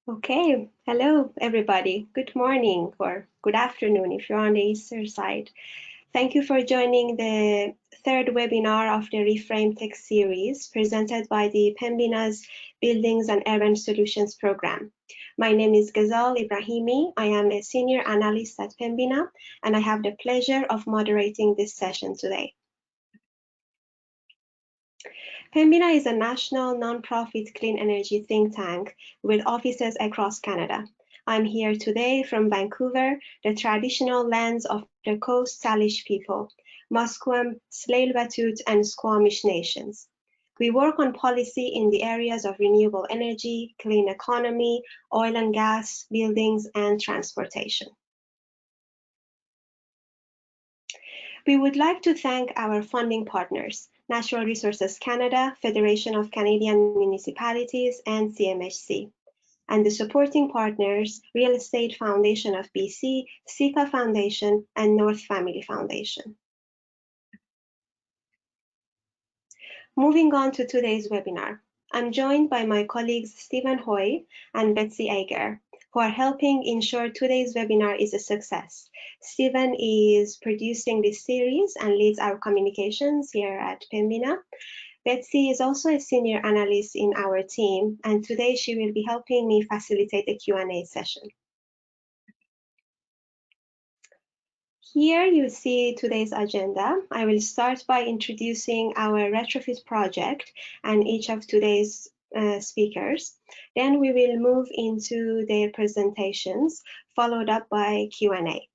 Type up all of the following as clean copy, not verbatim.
Okay, hello everybody. Good morning or good afternoon if you're on the eastern side. Thank you for joining the third webinar of the Reframed Tech Series presented by the Pembina's Buildings and Urban Solutions program. My name is Ghazal Ibrahimi. I am a senior analyst at Pembina and I have the pleasure of moderating this session today. Pembina is a national non-profit clean energy think tank with offices across Canada. I'm here today from Vancouver, the traditional lands of the Coast Salish people, Musqueam, Tsleil-Waututh, and Squamish nations. We work on policy in the areas of renewable energy, clean economy, oil and gas, buildings, and transportation. We would like to thank our funding partners, Natural Resources Canada, Federation of Canadian Municipalities, and CMHC, and the supporting partners, Real Estate Foundation of BC, Sika Foundation, and North Family Foundation. Moving on to today's webinar, I'm joined by my colleagues Stephen Hoy and Betsy Ager, who are helping ensure today's webinar is a success. Stephen is producing this series and leads our communications here at Pembina. Betsy is also a senior analyst in our team, and today she will be helping me facilitate the Q&A session. Here you see today's agenda. I will start by introducing our retrofit project and each of today's speakers. Then we will move into their presentations, followed up by Q&A.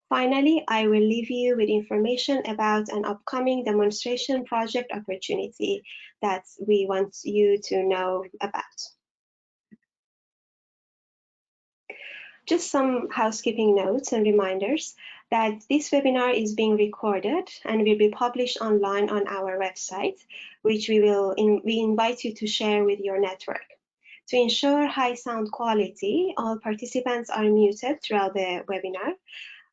Finally, I will leave you with information about an upcoming demonstration project opportunity that we want you to know about. Just some housekeeping notes and reminders that this webinar is being recorded and will be published online on our website, which we invite you to share with your network. To ensure high sound quality, all participants are muted throughout the webinar.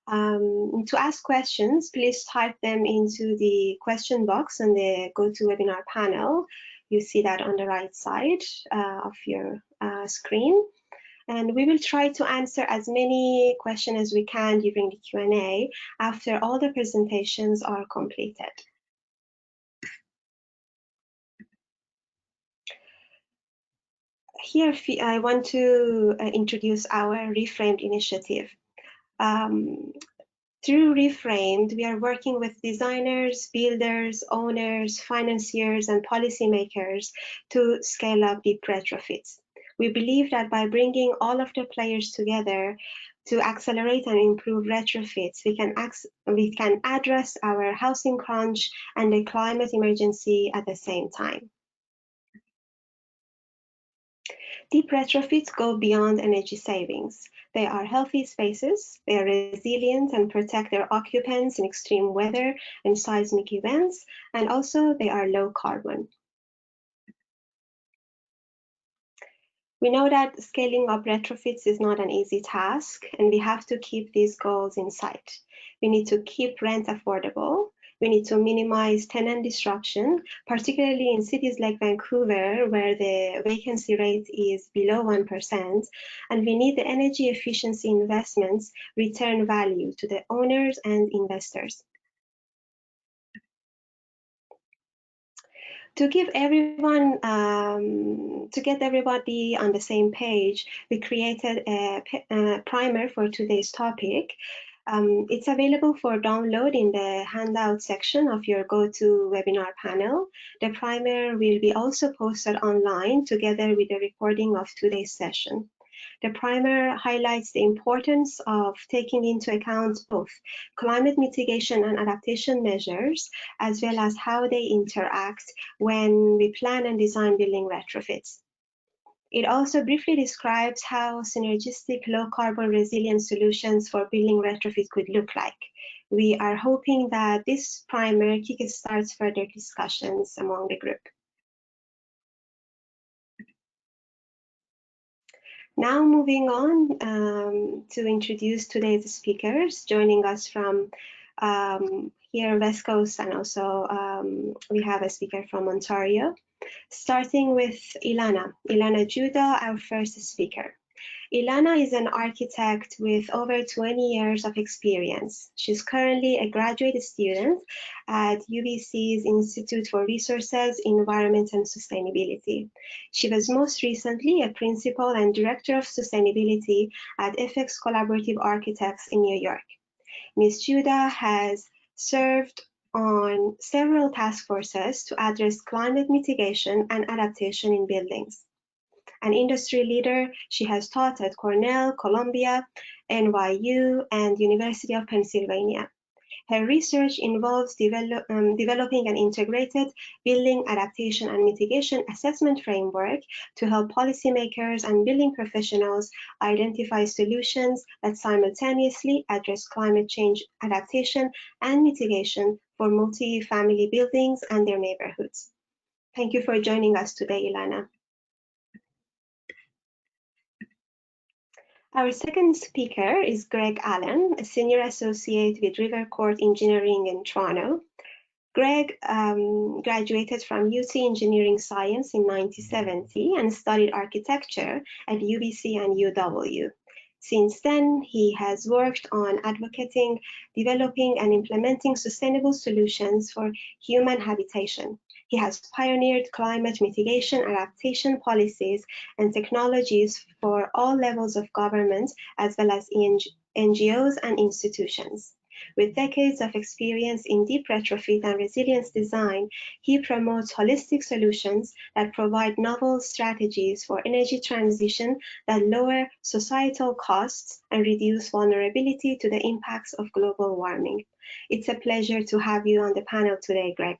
To ask questions, please type them into the question box on the GoToWebinar panel. You see that on the right side of your screen. And we will try to answer as many questions as we can during the Q&A after all the presentations are completed. Here, I want to introduce our Reframed initiative. Through Reframed, we are working with designers, builders, owners, financiers, and policymakers to scale up deep retrofits. We believe that by bringing all of the players together to accelerate and improve retrofits, we can address our housing crunch and the climate emergency at the same time. Deep retrofits go beyond energy savings. They are healthy spaces, they are resilient and protect their occupants in extreme weather and seismic events, and also they are low carbon. We know that scaling up retrofits is not an easy task, and we have to keep these goals in sight. We need to keep rent affordable. We need to minimize tenant disruption, particularly in cities like Vancouver, where the vacancy rate is below 1%, and we need the energy efficiency investments return value to the owners and investors. To give everyone, to get everybody on the same page, we created a primer for today's topic. It's available for download in the handout section of your GoToWebinar panel. The primer will be also posted online together with the recording of today's session. The primer highlights the importance of taking into account both climate mitigation and adaptation measures, as well as how they interact when we plan and design building retrofits. It also briefly describes how synergistic low-carbon resilient solutions for building retrofit could look like. We are hoping that this primer kickstarts further discussions among the group. Now moving on to introduce today's speakers, joining us from here West Coast, and also we have a speaker from Ontario. Starting with Ilana Judah, our first speaker. Ilana is an architect with over 20 years of experience. She's currently a graduate student at UBC's Institute for Resources, Environment and Sustainability. She was most recently a principal and director of sustainability at FX Collaborative Architects in New York. Ms. Judah has served on several task forces to address climate mitigation and adaptation in buildings. An industry leader, she has taught at Cornell, Columbia, NYU, and University of Pennsylvania. Her research involves developing an integrated building adaptation and mitigation assessment framework to help policymakers and building professionals identify solutions that simultaneously address climate change adaptation and mitigation for multi-family buildings and their neighborhoods. Thank you for joining us today, Ilana. Our second speaker is Greg Allen, a senior associate with River Court Engineering in Toronto. Greg graduated from UT Engineering Science in 1970 and studied architecture at UBC and UW. Since then, he has worked on advocating, developing, and implementing sustainable solutions for human habitation. He has pioneered climate mitigation, adaptation policies, and technologies for all levels of government, as well as NGOs and institutions. With decades of experience in deep retrofit and resilience design, he promotes holistic solutions that provide novel strategies for energy transition that lower societal costs and reduce vulnerability to the impacts of global warming. It's a pleasure to have you on the panel today, Greg.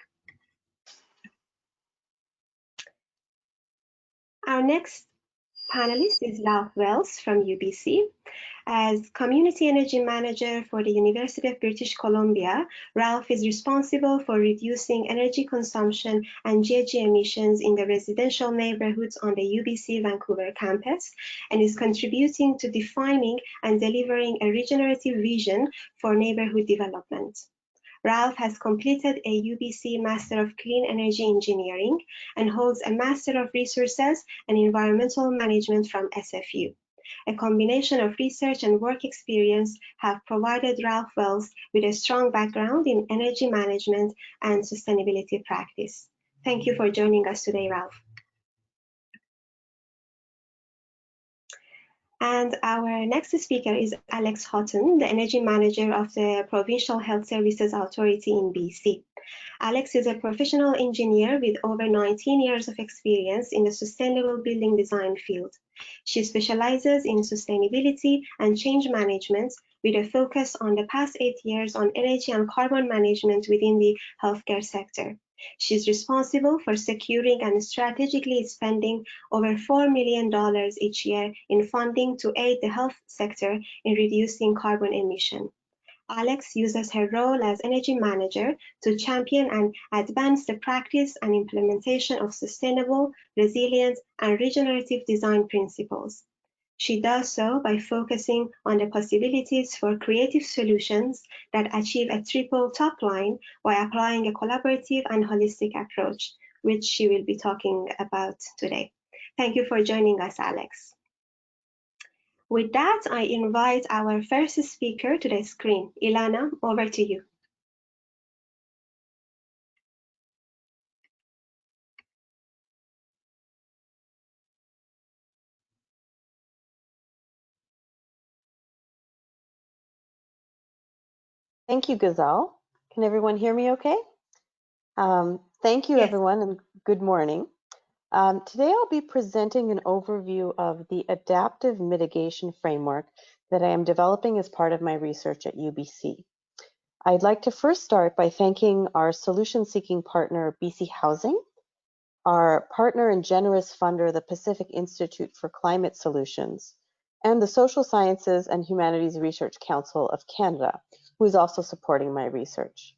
Our next panelist is Ralph Wells from UBC. As Community Energy Manager for the University of British Columbia, Ralph is responsible for reducing energy consumption and GHG emissions in the residential neighborhoods on the UBC Vancouver campus and is contributing to defining and delivering a regenerative vision for neighborhood development. Ralph has completed a UBC Master of Clean Energy Engineering and holds a Master of Resources and Environmental Management from SFU. A combination of research and work experience have provided Ralph Wells with a strong background in energy management and sustainability practice. Thank you for joining us today, Ralph. And our next speaker is Alex Houghton, the Energy Manager of the Provincial Health Services Authority in BC. Alex is a professional engineer with over 19 years of experience in the sustainable building design field. She specializes in sustainability and change management with a focus on the past 8 years on energy and carbon management within the healthcare sector. She is responsible for securing and strategically spending over $4 million each year in funding to aid the health sector in reducing carbon emission. Alex uses her role as energy manager to champion and advance the practice and implementation of sustainable, resilient, and regenerative design principles. She does so by focusing on the possibilities for creative solutions that achieve a triple top line by applying a collaborative and holistic approach, which she will be talking about today. Thank you for joining us, Alex. With that, I invite our first speaker to the screen. Ilana, over to you. Thank you, Ghazal. Can everyone hear me okay? Thank you, Yes. everyone, and good morning. Today I'll be presenting an overview of the adaptive mitigation framework that I am developing as part of my research at UBC. I'd like to first start by thanking our solution-seeking partner, BC Housing, our partner and generous funder, the Pacific Institute for Climate Solutions, and the Social Sciences and Humanities Research Council of Canada, who is also supporting my research.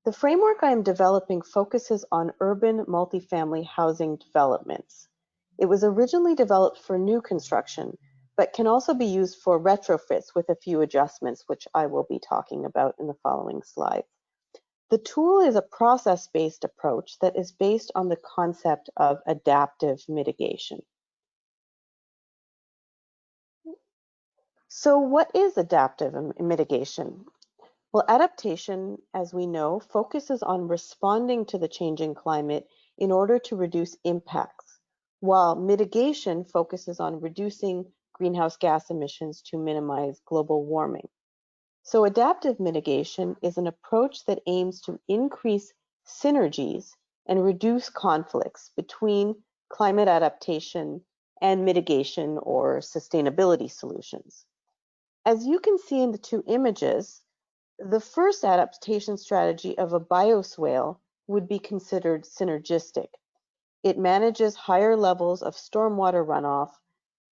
The framework I am developing focuses on urban multifamily housing developments. It was originally developed for new construction, but can also be used for retrofits with a few adjustments, which I will be talking about in the following slides. The tool is a process-based approach that is based on the concept of adaptive mitigation. So what is adaptive mitigation? Well, adaptation, as we know, focuses on responding to the changing climate in order to reduce impacts, while mitigation focuses on reducing greenhouse gas emissions to minimize global warming. So adaptive mitigation is an approach that aims to increase synergies and reduce conflicts between climate adaptation and mitigation or sustainability solutions. As you can see in the two images, the first adaptation strategy of a bioswale would be considered synergistic. It manages higher levels of stormwater runoff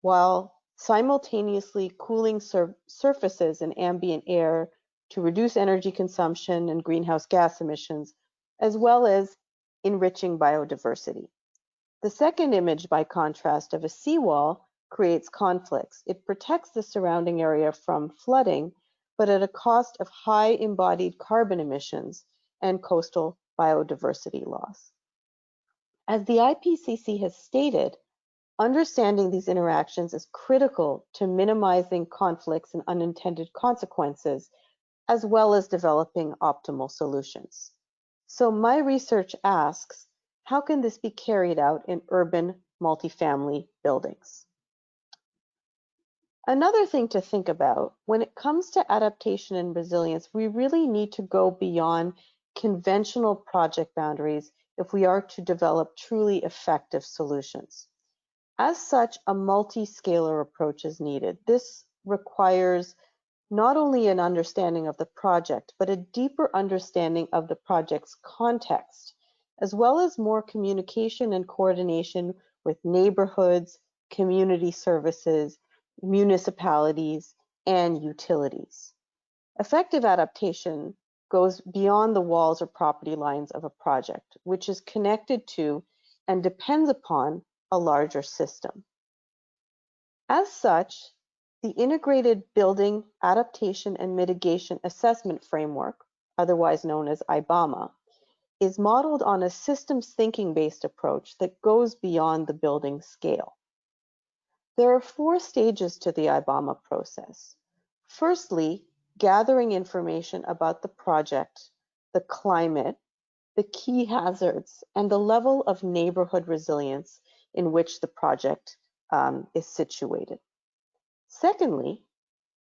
while simultaneously cooling surfaces and ambient air to reduce energy consumption and greenhouse gas emissions, as well as enriching biodiversity. The second image, by contrast, of a seawall creates conflicts. It protects the surrounding area from flooding, but at a cost of high embodied carbon emissions and coastal biodiversity loss. As the IPCC has stated, understanding these interactions is critical to minimizing conflicts and unintended consequences, as well as developing optimal solutions. So my research asks, how can this be carried out in urban multifamily buildings? Another thing to think about, when it comes to adaptation and resilience, we really need to go beyond conventional project boundaries if we are to develop truly effective solutions. As such, a multi-scalar approach is needed. This requires not only an understanding of the project, but a deeper understanding of the project's context, as well as more communication and coordination with neighborhoods, community services, municipalities, and utilities. Effective adaptation goes beyond the walls or property lines of a project, which is connected to and depends upon a larger system. As such, the Integrated Building Adaptation and Mitigation Assessment Framework, otherwise known as IBAMA, is modeled on a systems thinking-based approach that goes beyond the building scale. There are 4 stages to the IBAMA process. Firstly, gathering information about the project, the climate, the key hazards, and the level of neighborhood resilience in which the project is situated. Secondly,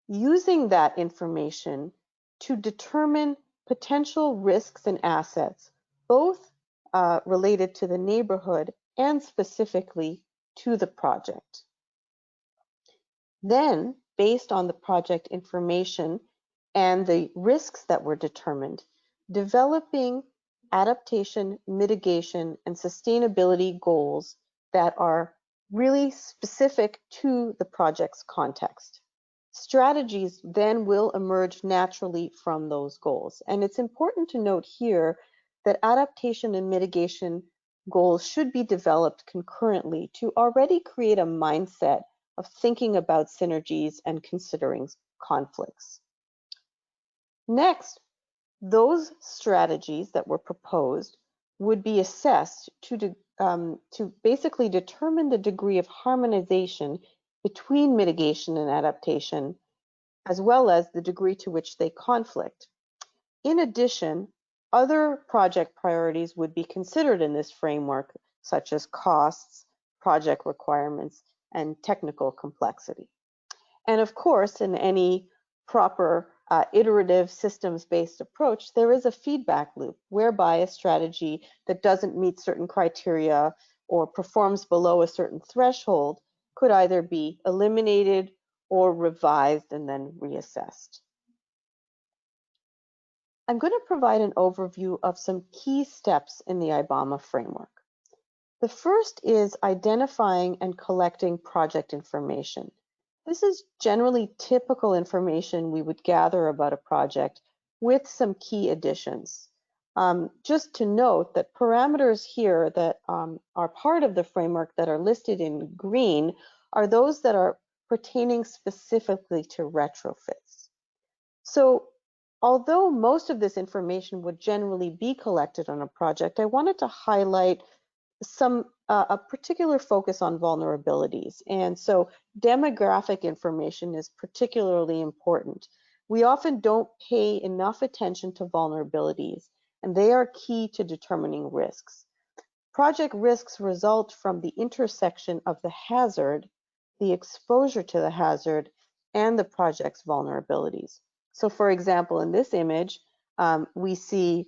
using that information to determine potential risks and assets, both related to the neighborhood and specifically to the project. Then, based on the project information and the risks that were determined, developing adaptation, mitigation, and sustainability goals that are really specific to the project's context. Strategies then will emerge naturally from those goals. And it's important to note here that adaptation and mitigation goals should be developed concurrently to already create a mindset of thinking about synergies and considering conflicts. Next, those strategies that were proposed would be assessed to basically determine the degree of harmonization between mitigation and adaptation, as well as the degree to which they conflict. In addition, other project priorities would be considered in this framework, such as costs, project requirements, and technical complexity. And of course, in any proper iterative systems-based approach, there is a feedback loop whereby a strategy that doesn't meet certain criteria or performs below a certain threshold could either be eliminated or revised and then reassessed. I'm going to provide an overview of some key steps in the IBAMA framework. The first is identifying and collecting project information. This is generally typical information we would gather about a project with some key additions. Just to note that parameters here that are part of the framework that are listed in green are those that are pertaining specifically to retrofits. So although most of this information would generally be collected on a project, I wanted to highlight a particular focus on vulnerabilities. And so demographic information is particularly important. We often don't pay enough attention to vulnerabilities, and they are key to determining risks. Project risks result from the intersection of the hazard, the exposure to the hazard, and the project's vulnerabilities. So for example, in this image, we see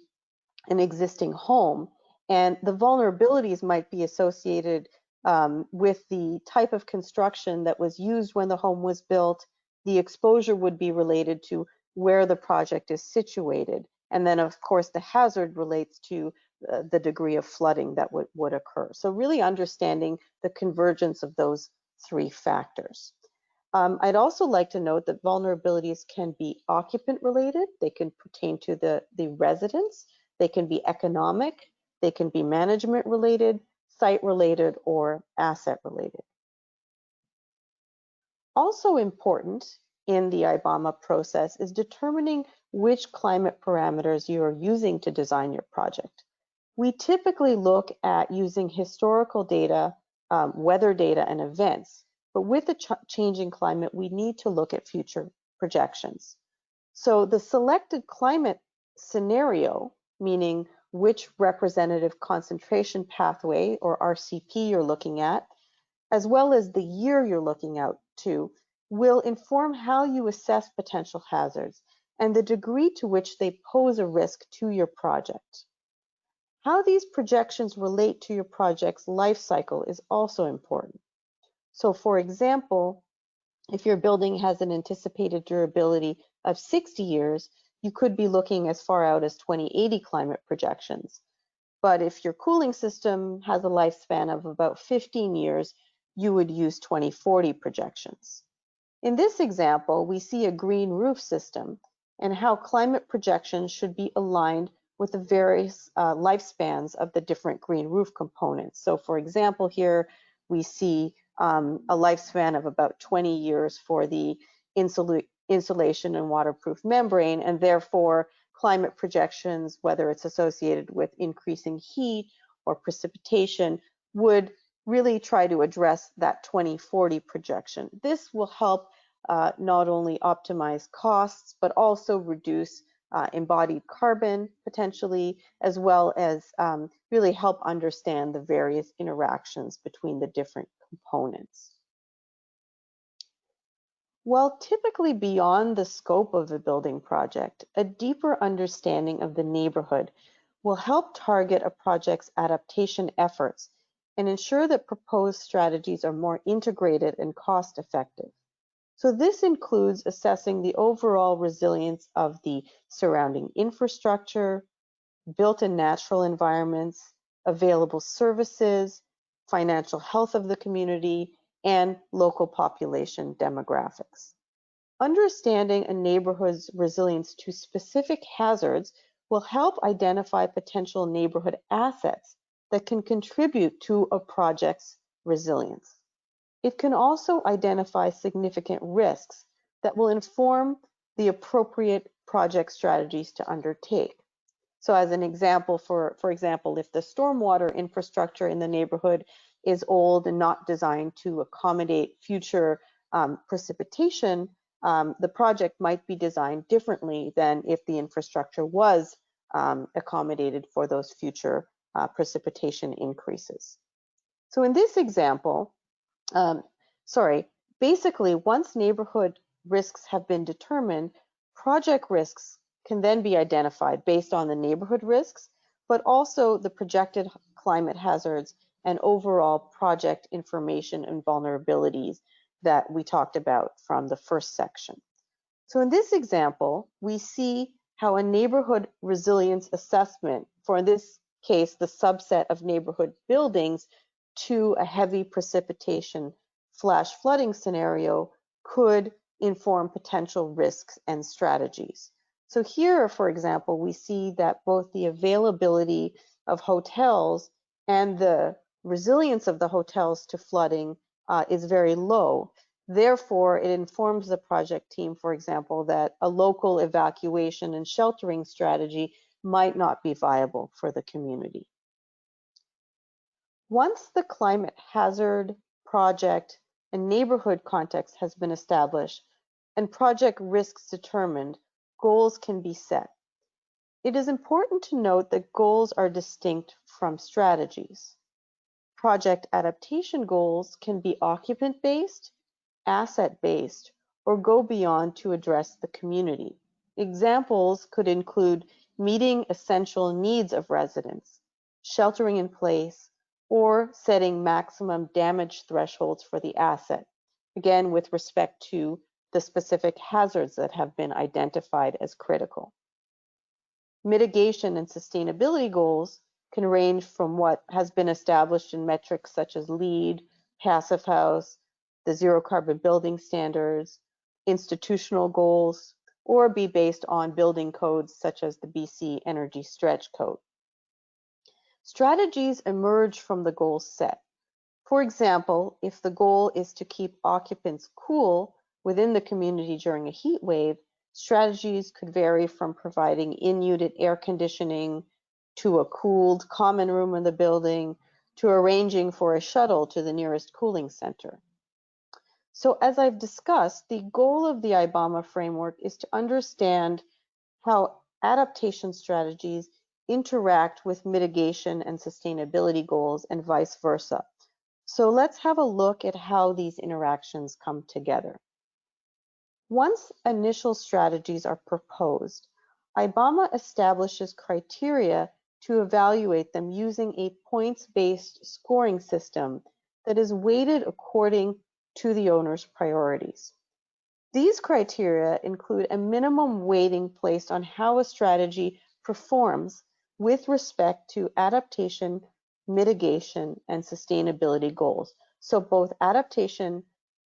an existing home, and the vulnerabilities might be associated with the type of construction that was used when the home was built. The exposure would be related to where the project is situated. And then of course the hazard relates to the degree of flooding that would occur. So really understanding the convergence of those three factors. I'd also like to note that vulnerabilities can be occupant related. They can pertain to the residents. They can be economic. They can be management related, site related, or asset related. Also important in the IBAMA process is determining which climate parameters you are using to design your project. We typically look at using historical data, weather data, and events. But with the changing climate, we need to look at future projections. So the selected climate scenario, meaning which representative concentration pathway or RCP you're looking at, as well as the year you're looking out to, will inform how you assess potential hazards and the degree to which they pose a risk to your project. How these projections relate to your project's life cycle is also important. So for example, if your building has an anticipated durability of 60 years, you could be looking as far out as 2080 climate projections. But if your cooling system has a lifespan of about 15 years, you would use 2040 projections. In this example, we see a green roof system and how climate projections should be aligned with the various lifespans of the different green roof components. So for example, here we see a lifespan of about 20 years for the insulation and waterproof membrane, and therefore climate projections, whether it's associated with increasing heat or precipitation, would really try to address that 2040 projection. This will help not only optimize costs, but also reduce embodied carbon potentially, as well as really help understand the various interactions between the different components. While typically beyond the scope of the building project, a deeper understanding of the neighborhood will help target a project's adaptation efforts and ensure that proposed strategies are more integrated and cost-effective. So this includes assessing the overall resilience of the surrounding infrastructure, built and natural environments, available services, financial health of the community, and local population demographics. Understanding a neighborhood's resilience to specific hazards will help identify potential neighborhood assets that can contribute to a project's resilience. It can also identify significant risks that will inform the appropriate project strategies to undertake. So as an example, for example, if the stormwater infrastructure in the neighborhood is old and not designed to accommodate future precipitation, the project might be designed differently than if the infrastructure was accommodated for those future precipitation increases. So in this example, basically once neighborhood risks have been determined, project risks can then be identified based on the neighborhood risks, but also the projected climate hazards and overall project information and vulnerabilities that we talked about from the first section. So in this example, we see how a neighborhood resilience assessment, for in this case, the subset of neighborhood buildings to a heavy precipitation flash flooding scenario, could inform potential risks and strategies. So here, for example, we see that both the availability of hotels and the resilience of the hotels to flooding is very low. Therefore, it informs the project team, for example, that a local evacuation and sheltering strategy might not be viable for the community. Once the climate hazard, project, and neighborhood context has been established and project risks determined, goals can be set. It is important to note that goals are distinct from strategies. Project adaptation goals can be occupant-based, asset-based, or go beyond to address the community. Examples could include meeting essential needs of residents, sheltering in place, or setting maximum damage thresholds for the asset, again with respect to the specific hazards that have been identified as critical. Mitigation and sustainability goals can range from what has been established in metrics such as LEED, Passive House, the Zero Carbon Building Standards, institutional goals, or be based on building codes such as the BC Energy Stretch Code. Strategies emerge from the goals set. For example, if the goal is to keep occupants cool within the community during a heat wave, strategies could vary from providing in-unit air conditioning to a cooled common room in the building to arranging for a shuttle to the nearest cooling center. So as I've discussed, the goal of the IBAMA framework is to understand how adaptation strategies interact with mitigation and sustainability goals and vice versa. So let's have a look at how these interactions come together. Once initial strategies are proposed, IBAMA establishes criteria to evaluate them using a points-based scoring system that is weighted according to the owner's priorities. These criteria include a minimum weighting placed on how a strategy performs with respect to adaptation, mitigation, and sustainability goals. So both adaptation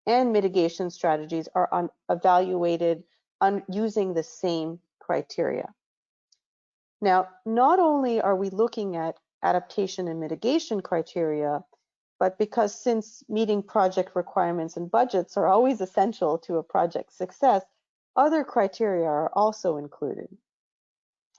and mitigation strategies are evaluated using the same criteria. Now, not only are we looking at adaptation and mitigation criteria, but because since meeting project requirements and budgets are always essential to a project's success, other criteria are also included.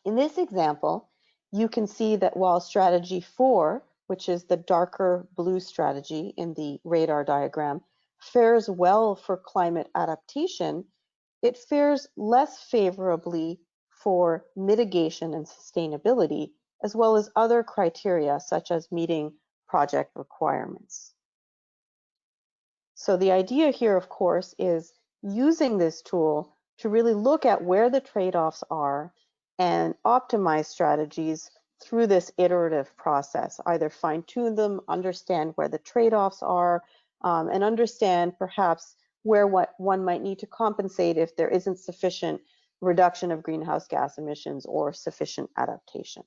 In this example, you can see that while strategy 4, which is the darker blue strategy in the radar diagram, fares well for climate adaptation, it fares less favorably for mitigation and sustainability, as well as other criteria such as meeting project requirements. So the idea here, of course, is using this tool to really look at where the trade-offs are and optimize strategies through this iterative process, either fine-tune them, understand where the trade-offs are, and understand perhaps where one might need to compensate if there isn't sufficient reduction of greenhouse gas emissions or sufficient adaptation.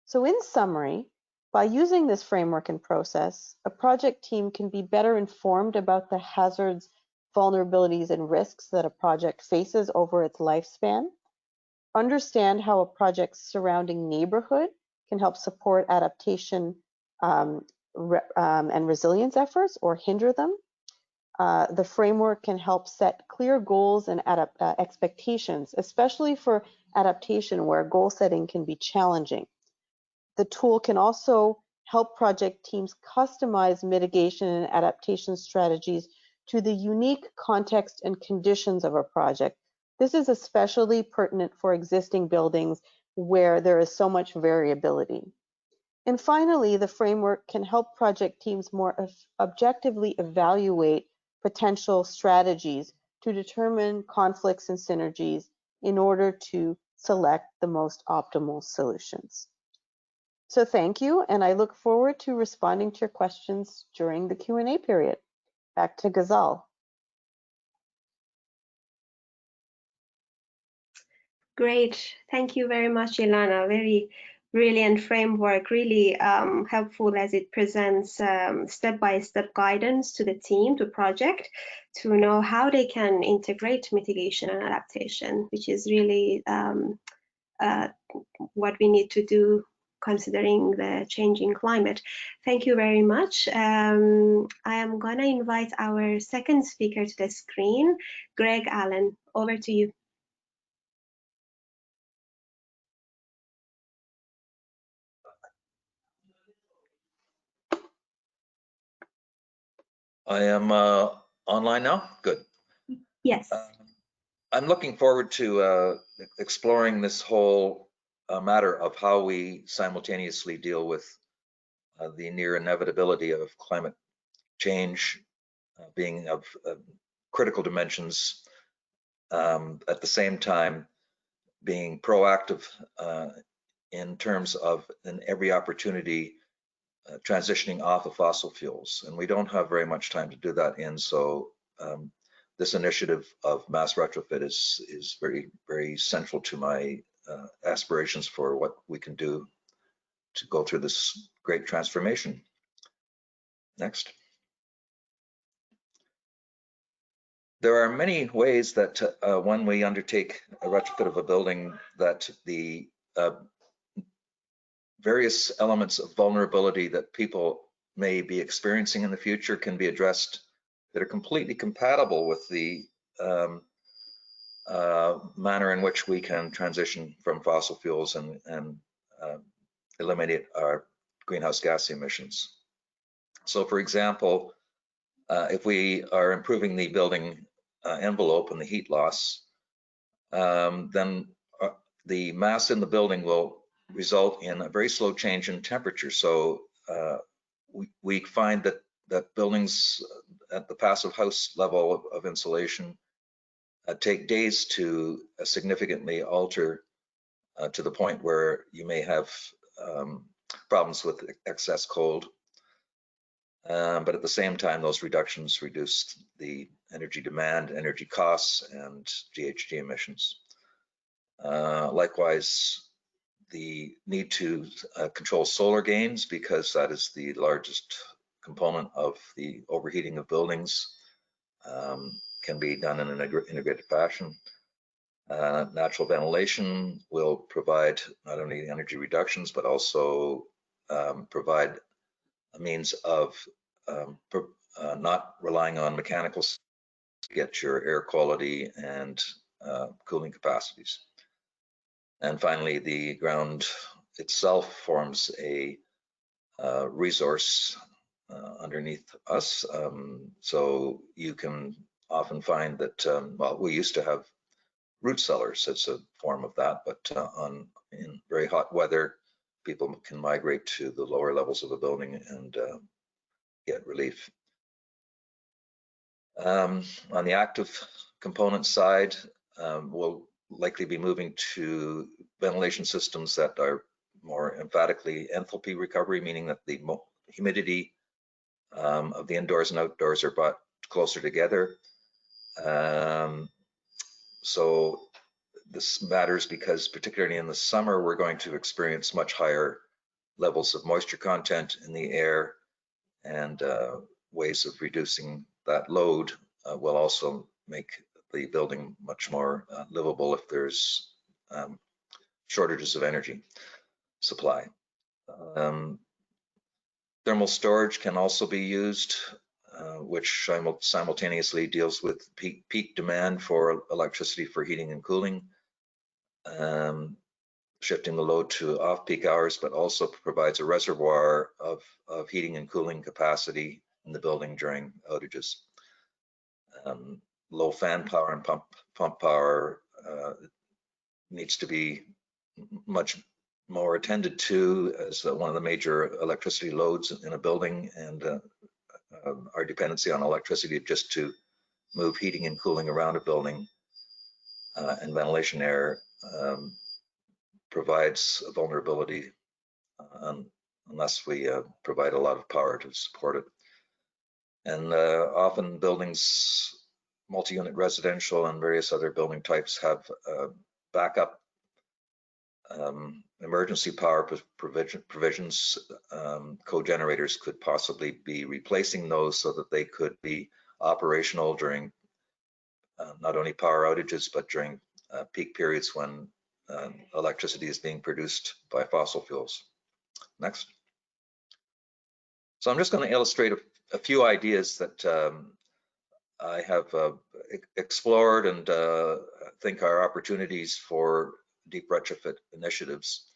So in summary, by using this framework and process, a project team can be better informed about the hazards, vulnerabilities, and risks that a project faces over its lifespan, understand how a project's surrounding neighborhood can help support adaptation and resilience efforts or hinder them. The framework can help set clear goals and expectations, especially for adaptation where goal setting can be challenging. The tool can also help project teams customize mitigation and adaptation strategies to the unique context and conditions of a project. This is especially pertinent for existing buildings where there is so much variability. And finally, the framework can help project teams more objectively evaluate potential strategies to determine conflicts and synergies in order to select the most optimal solutions. So thank you, and I look forward to responding to your questions during the Q&A period. Back to Ghazal. Great. Thank you very much, Ilana. Very brilliant framework, really helpful as it presents step-by-step guidance to the team, to project, to know how they can integrate mitigation and adaptation, which is really what we need to do considering the changing climate. Thank you very much. I am going to invite our second speaker to the screen, Greg Allen. Over to you. I am online now. Good. Yes. I'm looking forward to exploring this whole matter of how we simultaneously deal with the near inevitability of climate change being of critical dimensions, at the same time being proactive in terms of in every opportunity transitioning off of fossil fuels. And we don't have very much time to do that in, so this initiative of mass retrofit is very, very central to my aspirations for what we can do to go through this great transformation. Next. There are many ways that when we undertake a retrofit of a building, that the various elements of vulnerability that people may be experiencing in the future can be addressed that are completely compatible with the manner in which we can transition from fossil fuels and eliminate our greenhouse gas emissions. So for example, if we are improving the building envelope and the heat loss, then the mass in the building will result in a very slow change in temperature. So we find that buildings at the passive house level of insulation take days to significantly alter to the point where you may have problems with excess cold. But at the same time, those reductions reduce the energy demand, energy costs, and GHG emissions. Likewise, the need to control solar gains, because that is the largest component of the overheating of buildings, can be done in an integrated fashion. Natural ventilation will provide not only energy reductions, but also provide a means of not relying on mechanicals to get your air quality and cooling capacities. And finally, the ground itself forms a resource underneath us. So you can often find that, well, we used to have root cellars as a form of that, but in very hot weather, people can migrate to the lower levels of a building and get relief. On the active component side, we'll likely be moving to ventilation systems that are more emphatically enthalpy recovery, meaning that the humidity of the indoors and outdoors are brought closer together. So this matters because particularly in the summer, we're going to experience much higher levels of moisture content in the air, and ways of reducing that load will also make the building much more livable if there's shortages of energy supply. Thermal storage can also be used, which simultaneously deals with peak demand for electricity for heating and cooling, shifting the load to off-peak hours, but also provides a reservoir of heating and cooling capacity in the building during outages. Low fan power and pump power needs to be much more attended to as one of the major electricity loads in a building, and our dependency on electricity just to move heating and cooling around a building and ventilation air provides a vulnerability unless we provide a lot of power to support it. And often buildings, multi-unit residential and various other building types have backup emergency power provisions. Co-generators could possibly be replacing those so that they could be operational during not only power outages, but during peak periods when electricity is being produced by fossil fuels. Next. So I'm just going to illustrate a few ideas that I have explored and think are opportunities for deep retrofit initiatives.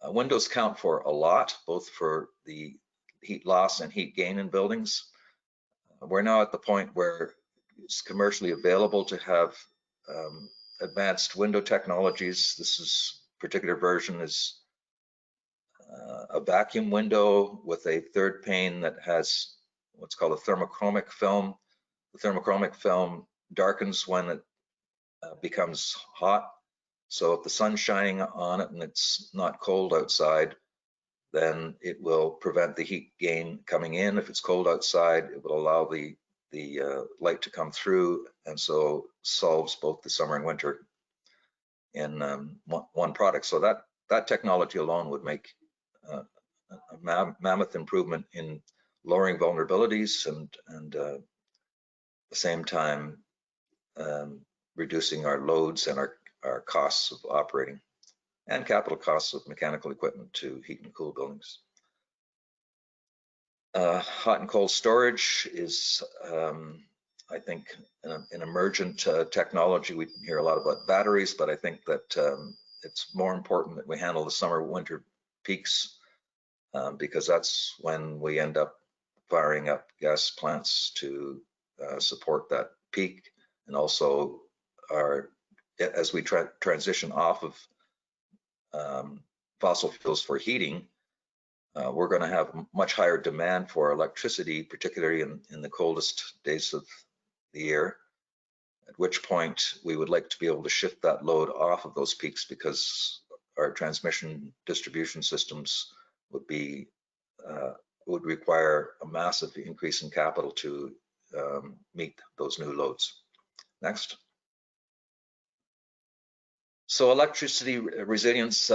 Windows count for a lot, both for the heat loss and heat gain in buildings. We're now at the point where it's commercially available to have advanced window technologies. This particular version is a vacuum window with a third pane that has what's called a thermochromic film. The thermochromic film darkens when it becomes hot. So if the sun's shining on it and it's not cold outside, then it will prevent the heat gain coming in. If it's cold outside, it will allow the light to come through, and so solves both the summer and winter in one product. So that technology alone would make a mammoth improvement in lowering vulnerabilities and at the same time reducing our loads and our costs of operating and capital costs of mechanical equipment to heat and cool buildings. Hot and cold storage is, I think, an emergent technology. We hear a lot about batteries, but I think that it's more important that we handle the summer-winter peaks because that's when we end up firing up gas plants to support that peak, and also as we transition off of fossil fuels for heating, we're going to have much higher demand for electricity, particularly in the coldest days of the year, at which point we would like to be able to shift that load off of those peaks because our transmission distribution systems would require a massive increase in capital to meet those new loads. Next. So electricity resilience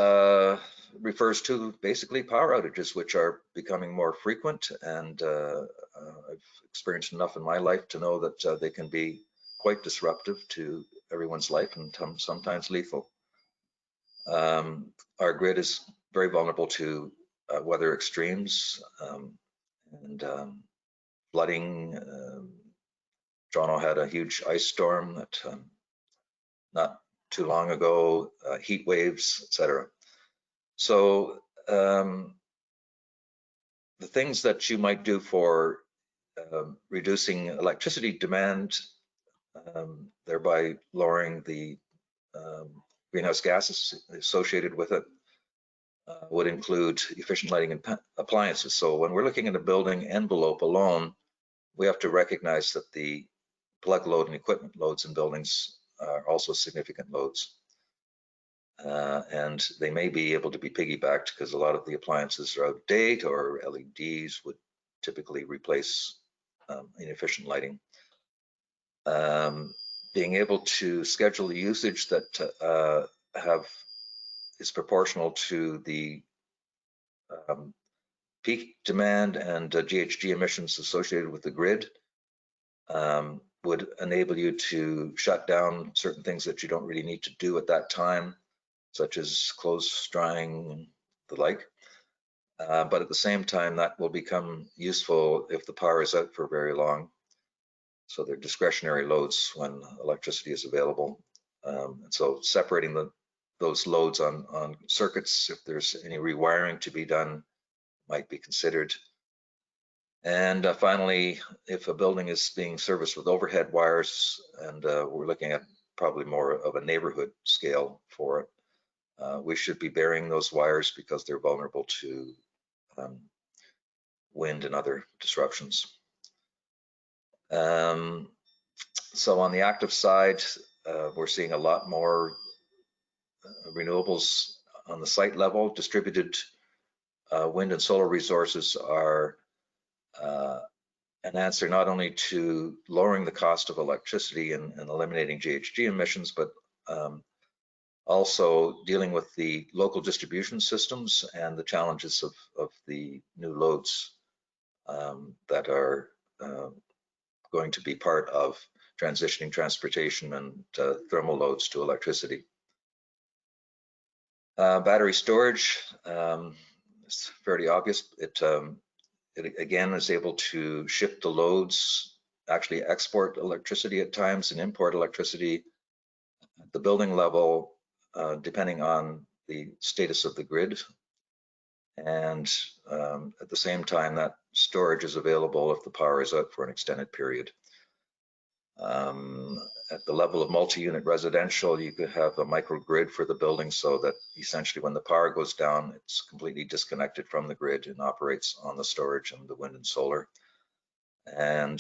refers to basically power outages, which are becoming more frequent, and I've experienced enough in my life to know that they can be quite disruptive to everyone's life and sometimes lethal. Our grid is very vulnerable to weather extremes and flooding. Toronto had a huge ice storm that not too long ago, heat waves, etc. So the things that you might do for reducing electricity demand, thereby lowering the greenhouse gases associated with it, would include efficient lighting and appliances. So when we're looking at a building envelope alone, we have to recognize that the plug load and equipment loads in buildings are also significant loads. And they may be able to be piggybacked because a lot of the appliances are out of date, or LEDs would typically replace inefficient lighting. Being able to schedule the usage that is proportional to the peak demand and GHG emissions associated with the grid would enable you to shut down certain things that you don't really need to do at that time, such as clothes drying and the like. But at the same time, that will become useful if the power is out for very long. So they're discretionary loads when electricity is available. And so separating those loads on circuits, if there's any rewiring to be done, might be considered. And finally, if a building is being serviced with overhead wires, and we're looking at probably more of a neighborhood scale for it, we should be burying those wires because they're vulnerable to wind and other disruptions. So on the active side, we're seeing a lot more renewables on the site level. Distributed wind and solar resources are an answer not only to lowering the cost of electricity and eliminating GHG emissions, but also dealing with the local distribution systems and the challenges of the new loads that are going to be part of transitioning transportation and thermal loads to electricity. Battery storage, it's fairly obvious. It again is able to shift the loads, actually export electricity at times and import electricity at the building level, depending on the status of the grid. and at the same time that storage is available if the power is out for an extended period. At the level of multi-unit residential, you could have a microgrid for the building so that essentially when the power goes down, it's completely disconnected from the grid and operates on the storage and the wind and solar. And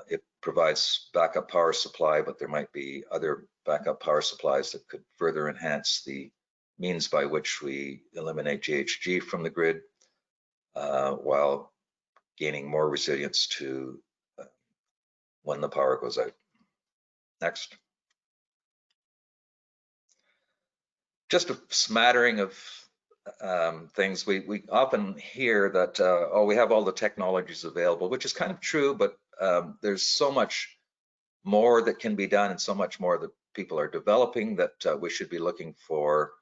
it provides backup power supply, but there might be other backup power supplies that could further enhance the means by which we eliminate GHG from the grid while gaining more resilience to when the power goes out. Next. Just a smattering of things. We often hear that, oh, we have all the technologies available, which is kind of true, but there's so much more that can be done and so much more that people are developing that we should be looking for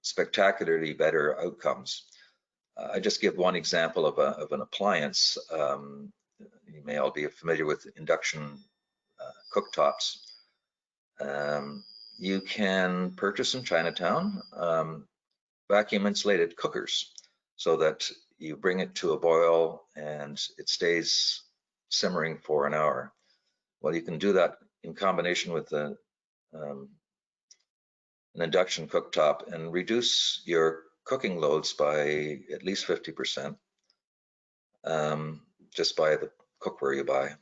spectacularly better outcomes. I just give one example of an appliance. You may all be familiar with induction cooktops. You can purchase in Chinatown vacuum insulated cookers so that you bring it to a boil and it stays simmering for an hour. Well, you can do that in combination with an induction cooktop and reduce your cooking loads by at least 50% just by the cookware you buy.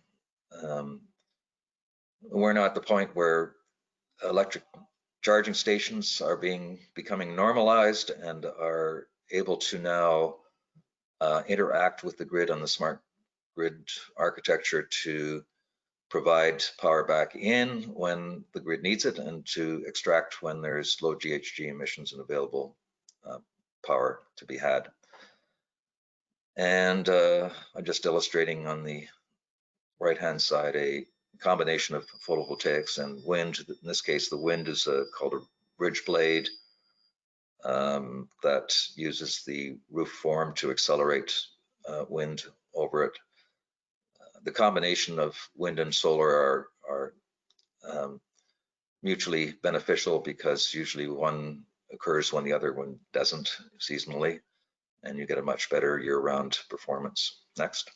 We're now at the point where electric charging stations are becoming normalized and are able to now interact with the grid on the smart grid architecture to provide power back in when the grid needs it and to extract when there's low GHG emissions and available power to be had. And I'm just illustrating on the right-hand side a combination of photovoltaics and wind. In this case, the wind is called a bridge blade that uses the roof form to accelerate wind over it. The combination of wind and solar are mutually beneficial because usually one occurs when the other one doesn't seasonally, and you get a much better year-round performance. Next.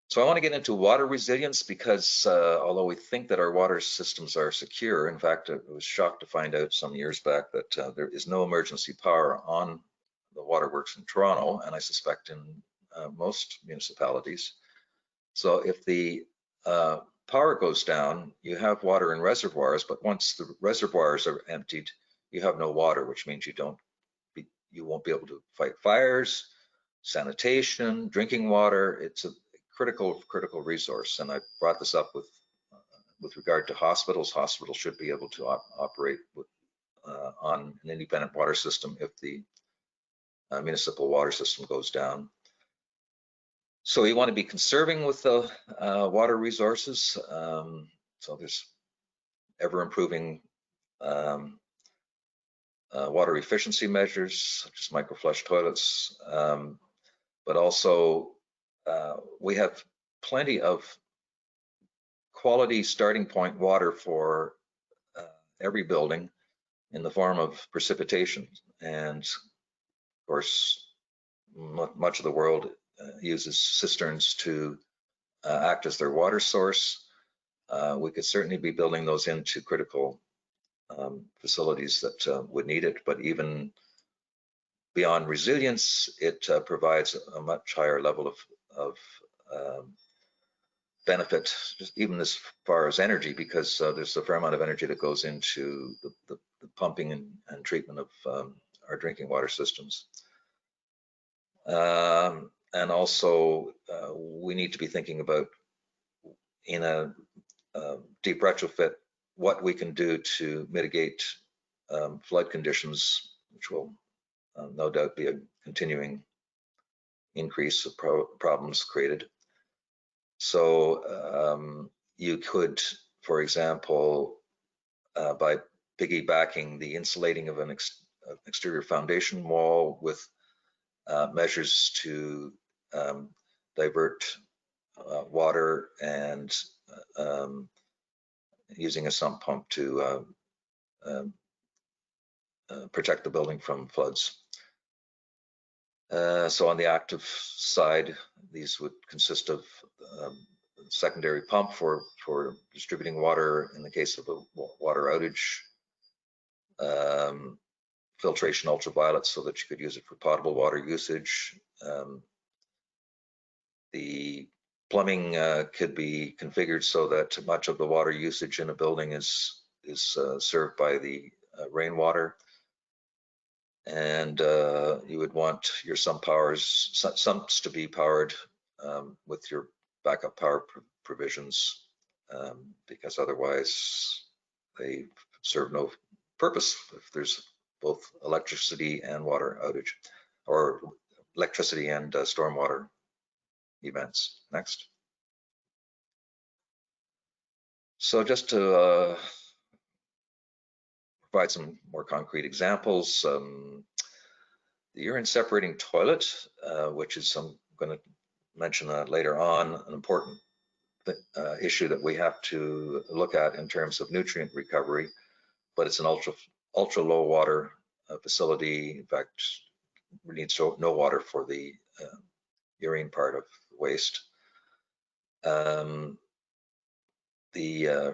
So I want to get into water resilience because although we think that our water systems are secure, in fact, I was shocked to find out some years back that there is no emergency power on the waterworks in Toronto, and I suspect in most municipalities. So if the power goes down, you have water in reservoirs, but once the reservoirs are emptied, you have no water, which means you won't be able to fight fires, sanitation, drinking water. It's a critical resource, and I brought this up with regard to hospitals. Hospitals should be able to operate on an independent water system if the municipal water system goes down. So we want to be conserving with the water resources. So there's ever improving water efficiency measures such as microflush toilets, but also we have plenty of quality starting point water for every building in the form of precipitation. And of course, much of the world uses cisterns to act as their water source. We could certainly be building those into critical facilities that would need it, but even beyond resilience, it provides a much higher level of benefit, just even as far as energy, because there's a fair amount of energy that goes into the pumping and treatment of our drinking water systems. And also, we need to be thinking about, in a deep retrofit, what we can do to mitigate flood conditions, which will no doubt be a continuing increase of problems created. So you could, for example, by piggybacking the insulating of an exterior foundation wall with measures to divert water and using a sump pump to protect the building from floods. So on the active side, these would consist of secondary pump for distributing water in the case of a water outage, filtration ultraviolet so that you could use it for potable water usage. The plumbing could be configured so that much of the water usage in a building is served by the rainwater. And you would want your sumps to be powered with your backup power provisions, because otherwise they serve no purpose if there's both electricity and water outage, or electricity and stormwater events. Next. So just to provide some more concrete examples, the urine separating toilet, which is I'm going to mention later on, an important issue that we have to look at in terms of nutrient recovery, but it's an ultra low water facility. In fact, we need no water for the urine part of waste. The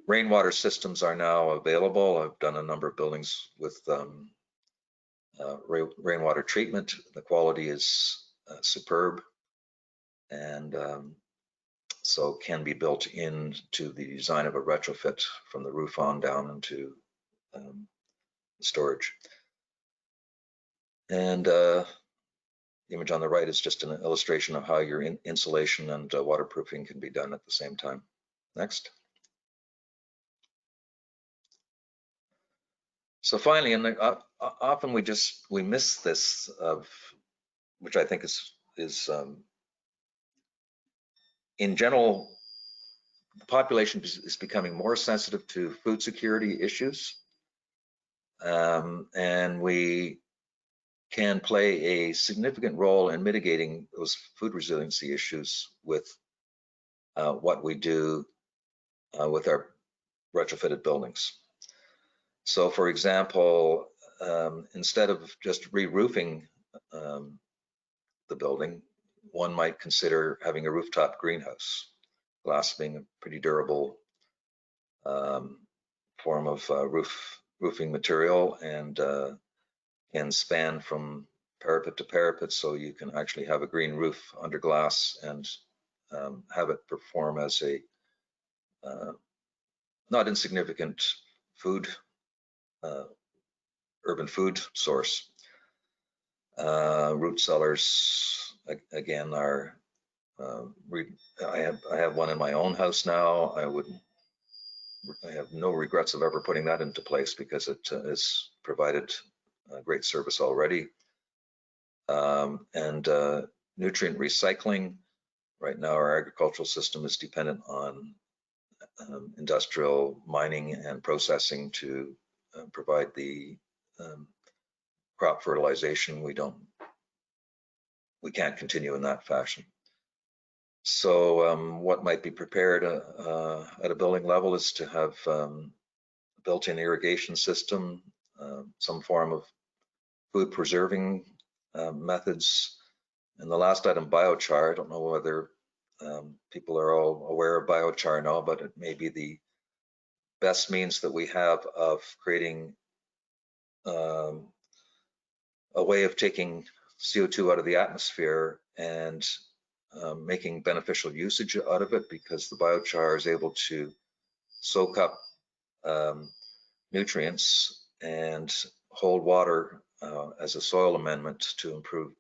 rainwater systems are now available. I've done a number of buildings with rainwater treatment. The quality is superb, and so can be built into the design of a retrofit from the roof on down into storage. And the image on the right is just an illustration of how your insulation and waterproofing can be done at the same time. Next. So finally, and often we miss this, which I think is in general, the population is becoming more sensitive to food security issues, and we can play a significant role in mitigating those food resiliency issues with what we do with our retrofitted buildings. So for example, instead of just re-roofing the building, one might consider having a rooftop greenhouse, glass being a pretty durable form of roofing material, and can span from parapet to parapet, so you can actually have a green roof under glass and have it perform as a not insignificant urban food source. Root cellars, again, are I have one in my own house now. I have no regrets of ever putting that into place because it has provided great service already. And nutrient recycling. Right now, our agricultural system is dependent on industrial mining and processing to provide the crop fertilization. We can't continue in that fashion. So what might be prepared at a building level is to have a built-in irrigation system, some form of food preserving methods. And the last item, biochar. I don't know whether people are all aware of biochar now, but it may be the best means that we have of creating a way of taking CO2 out of the atmosphere and making beneficial usage out of it, because the biochar is able to soak up nutrients and hold water as a soil amendment to improve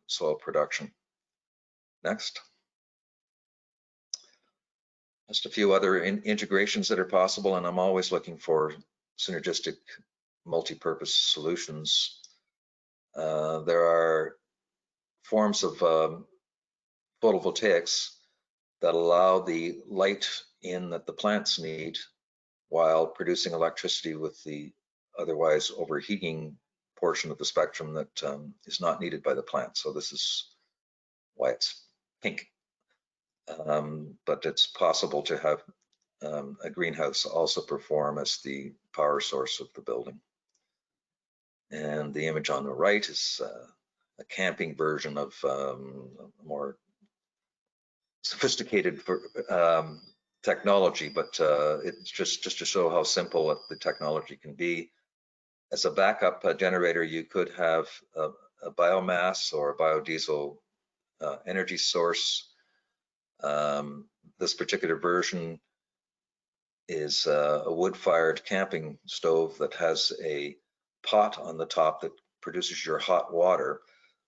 soil production. Next. Just a few other integrations that are possible, and I'm always looking for synergistic multi-purpose solutions. There are forms of photovoltaics that allow the light in that the plants need while producing electricity with the otherwise overheating portion of the spectrum that is not needed by the plant. So this is why it's pink. But it's possible to have a greenhouse also perform as the power source of the building. And the image on the right is a camping version of more sophisticated technology, but it's just to show how simple the technology can be. As a backup generator, you could have a biomass or a biodiesel energy source. This particular version is a wood-fired camping stove that has a pot on the top that produces your hot water,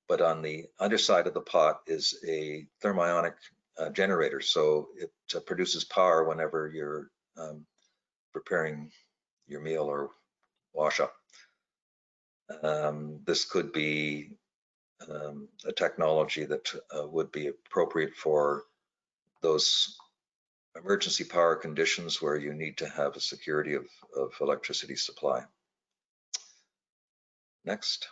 but on the underside of the pot is a thermionic generator, so it produces power whenever you're preparing your meal or wash up. This could be a technology that would be appropriate for those emergency power conditions where you need to have a security of electricity supply. Next.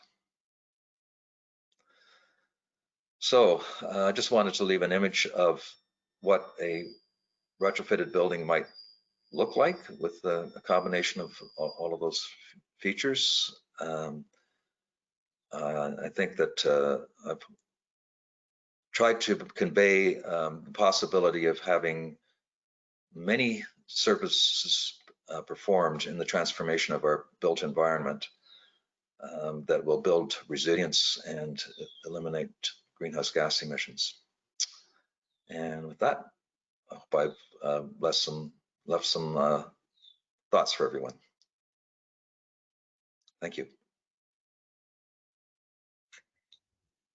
So I just wanted to leave an image of what a retrofitted building might look like with a combination of all of those features. I think that I've tried to convey the possibility of having many services performed in the transformation of our built environment that will build resilience and eliminate greenhouse gas emissions. And with that, I hope I've left some thoughts for everyone. Thank you.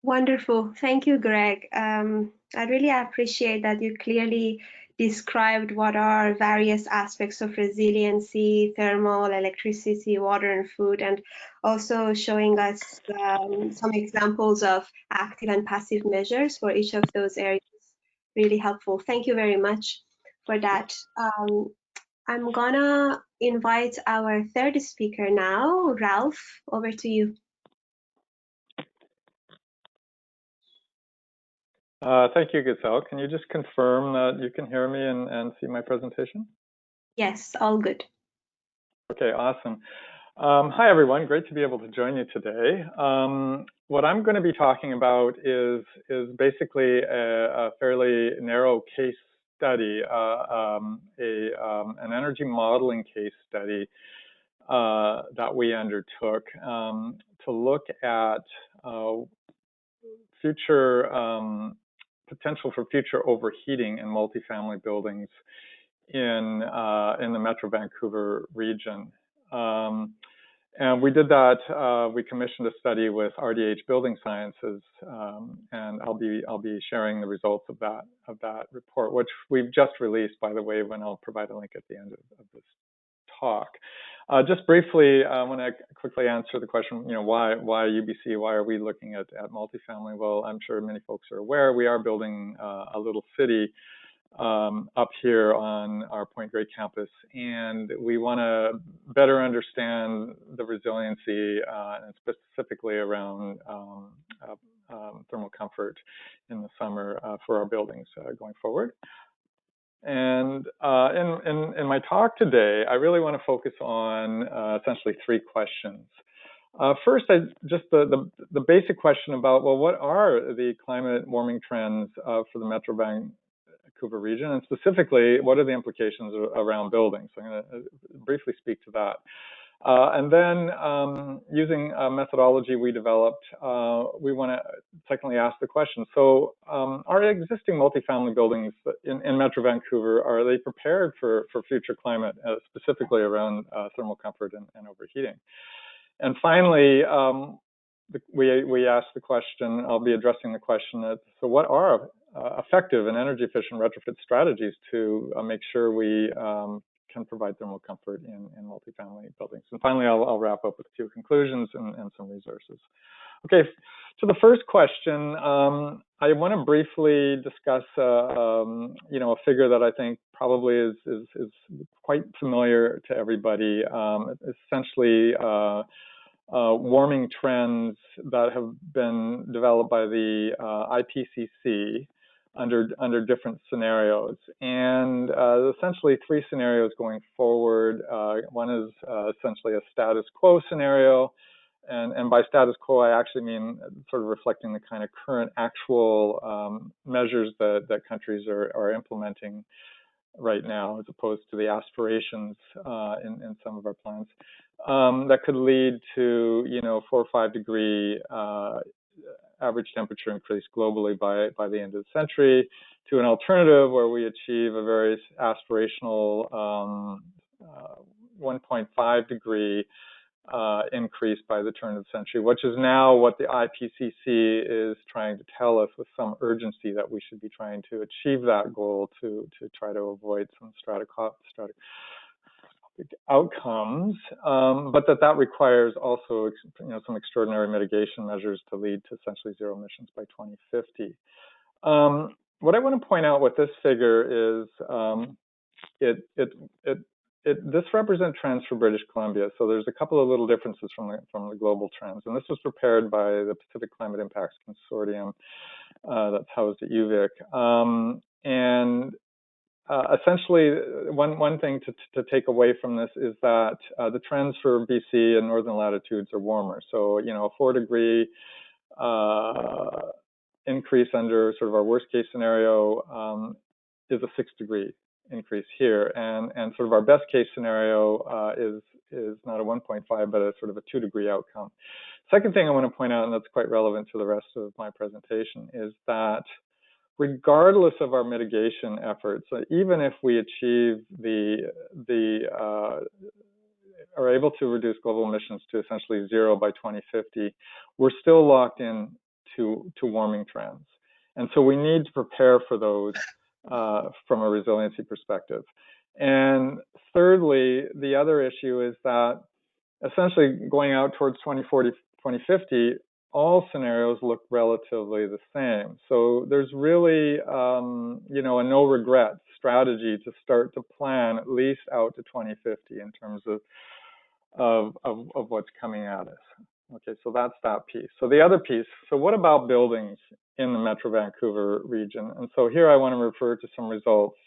Wonderful. Thank you, Greg. I really appreciate that you clearly described what are various aspects of resiliency, thermal, electricity, water, and food, and also showing us some examples of active and passive measures for each of those areas. Really helpful. Thank you very much for that. I'm gonna invite our third speaker now. Ralph, over to you. Thank you, Giselle. Can you just confirm that you can hear me and see my presentation? Yes, all good. Okay, awesome. Hi, everyone. Great to be able to join you today. What I'm going to be talking about is basically a fairly narrow case study, an energy modeling case study that we undertook to look at future potential for future overheating in multifamily buildings in the Metro Vancouver region. And we did that. We commissioned a study with RDH Building Sciences, and I'll be sharing the results of that report, which we've just released, by the way, when I'll provide a link at the end of this talk. Just briefly, I want to quickly answer the question, why UBC? Why are we looking at multifamily? Well, I'm sure many folks are aware we are building a little city up here on our Point Grey campus, and we want to better understand the resiliency and specifically around thermal comfort in the summer for our buildings going forward. And in my talk today, I really want to focus on essentially three questions. First, just the basic question about, well, what are the climate warming trends for the Metro Vancouver region, and specifically, what are the implications around buildings? So I'm going to briefly speak to that. And then using a methodology we developed, we want to secondly ask the question, so are existing multifamily buildings in Metro Vancouver, are they prepared for future climate, specifically around thermal comfort and overheating? And finally, we asked the question, I'll be addressing the question, so what are effective and energy efficient retrofit strategies to make sure we can provide thermal comfort in multifamily buildings? And finally, I'll wrap up with a few conclusions and some resources. Okay, so the first question, I want to briefly discuss a figure that I think probably is quite familiar to everybody. Essentially, warming trends that have been developed by the IPCC under different scenarios, and essentially three scenarios going forward. One is essentially a status quo scenario, and by status quo, I actually mean sort of reflecting the kind of current actual measures that countries are implementing right now, as opposed to the aspirations in some of our plans, that could lead to 4 or 5 degree average temperature increase globally by the end of the century, to an alternative where we achieve a very aspirational 1.5 degree increase by the turn of the century, which is now what the IPCC is trying to tell us with some urgency, that we should be trying to achieve that goal to try to avoid some stratigraphic outcomes, but that requires also some extraordinary mitigation measures to lead to essentially zero emissions by 2050. What I want to point out with this figure is this represents trends for British Columbia. So there's a couple of little differences from the global trends, and this was prepared by the Pacific Climate Impacts Consortium that's housed at UVic. Essentially, one thing to take away from this is that the trends for BC and northern latitudes are warmer. So, a 4 degree increase under sort of our worst case scenario is a 6 degree increase here, and sort of our best case scenario is not a 1.5, but a sort of a 2 degree outcome. Second thing I want to point out, and that's quite relevant to the rest of my presentation, is that regardless of our mitigation efforts, even if we achieve are able to reduce global emissions to essentially zero by 2050, we're still locked in to warming trends. And so we need to prepare for those from a resiliency perspective. And thirdly, the other issue is that essentially going out towards 2040, 2050, all scenarios look relatively the same. So there's really, a no regret strategy to start to plan at least out to 2050 in terms of what's coming at us. Okay, so that's that piece. So the other piece, so what about buildings in the Metro Vancouver region? And so here I want to refer to some results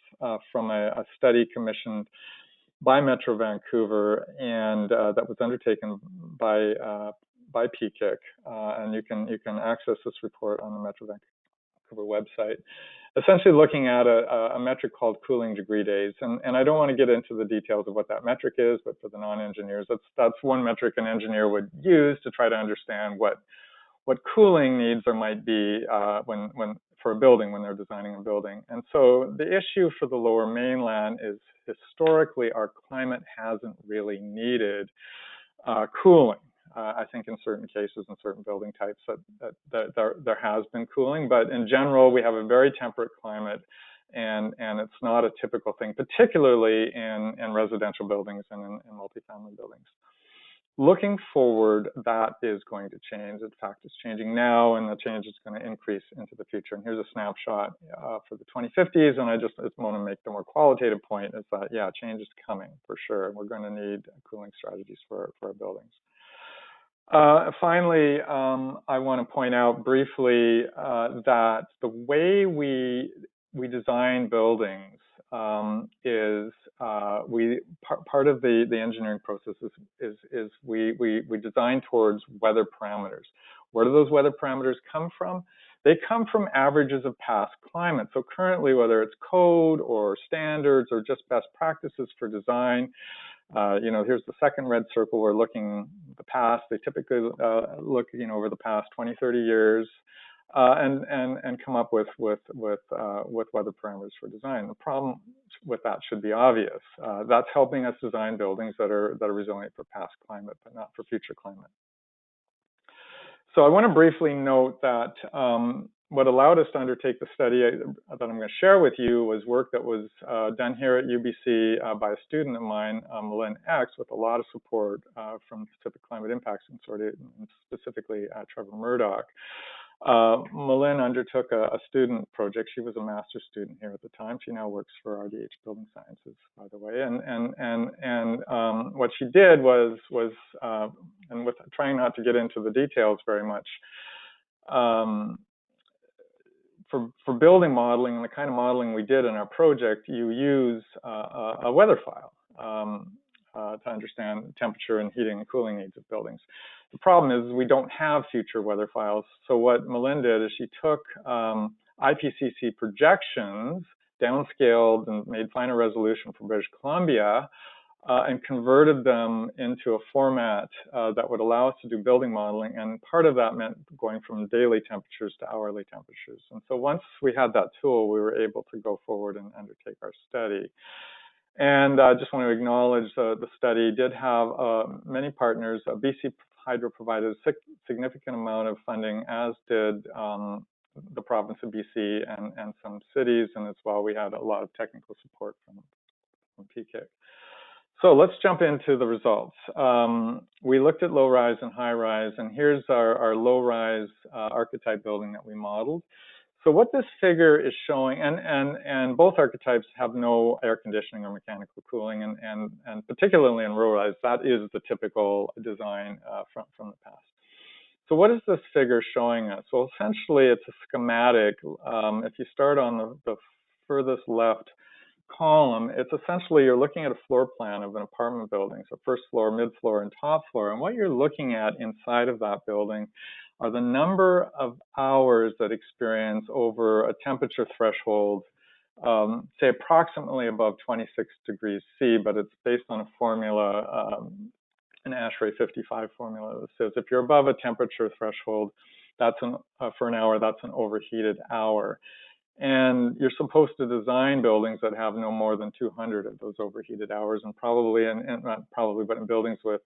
from a study commissioned by Metro Vancouver, and that was undertaken by PKIC, and you can access this report on the Metro Vancouver website. Essentially looking at a metric called cooling degree days, and I don't want to get into the details of what that metric is, but for the non-engineers, that's one metric an engineer would use to try to understand what cooling needs there might be when for a building when they're designing a building. And so the issue for the Lower Mainland is historically our climate hasn't really needed cooling. I think in certain cases, in certain building types, that there has been cooling, but in general, we have a very temperate climate, and it's not a typical thing, particularly in residential buildings and in multifamily buildings. Looking forward, that is going to change. In fact, it's changing now, and the change is going to increase into the future. And here's a snapshot for the 2050s, and I just want to make the more qualitative point is that, yeah, change is coming for sure. We're going to need cooling strategies for our buildings. Finally, I want to point out briefly that the way we design buildings is part of the engineering process is we design towards weather parameters. Where do those weather parameters come from? They come from averages of past climate. So currently, whether it's code or standards or just best practices for design, here's the second red circle. We're looking the past. They typically look, over the past 20, 30 years, and come up with weather parameters for design. The problem with that should be obvious. That's helping us design buildings that are resilient for past climate, but not for future climate. So I want to briefly note that what allowed us to undertake the study that I'm going to share with you was work that was done here at UBC by a student of mine, Malin X, with a lot of support from Pacific Climate Impacts Consortium, and specifically Trevor Murdoch. Malin undertook a student project. She was a master's student here at the time. She now works for RDH Building Sciences, by the way. And what she did was and with trying not to get into the details very much, for building modeling and the kind of modeling we did in our project, you use a weather file. to understand temperature and heating and cooling needs of buildings. The problem is we don't have future weather files. So what Melinda did is she took IPCC projections, downscaled and made finer resolution for British Columbia, and converted them into a format that would allow us to do building modeling. And part of that meant going from daily temperatures to hourly temperatures. And so once we had that tool, we were able to go forward and undertake our study. And I just want to acknowledge the study did have many partners. BC Hydro provided a significant amount of funding, as did the province of BC and some cities. And as well, we had a lot of technical support from PKIC. So let's jump into the results. We looked at low-rise and high-rise, and here's our low-rise archetype building that we modeled. So what this figure is showing, and both archetypes have no air conditioning or mechanical cooling, and particularly in low-rise, that is the typical design from the past. So what is this figure showing us? Well, essentially, it's a schematic. If you start on the furthest left column, it's essentially you're looking at a floor plan of an apartment building, so first floor, mid floor, and top floor. And what you're looking at inside of that building are the number of hours that experience over a temperature threshold, say approximately above 26 degrees C, but it's based on a formula, an ASHRAE 55 formula that says if you're above a temperature threshold, that's for an hour, that's an overheated hour. And you're supposed to design buildings that have no more than 200 of those overheated hours, and probably, and not probably, but in buildings with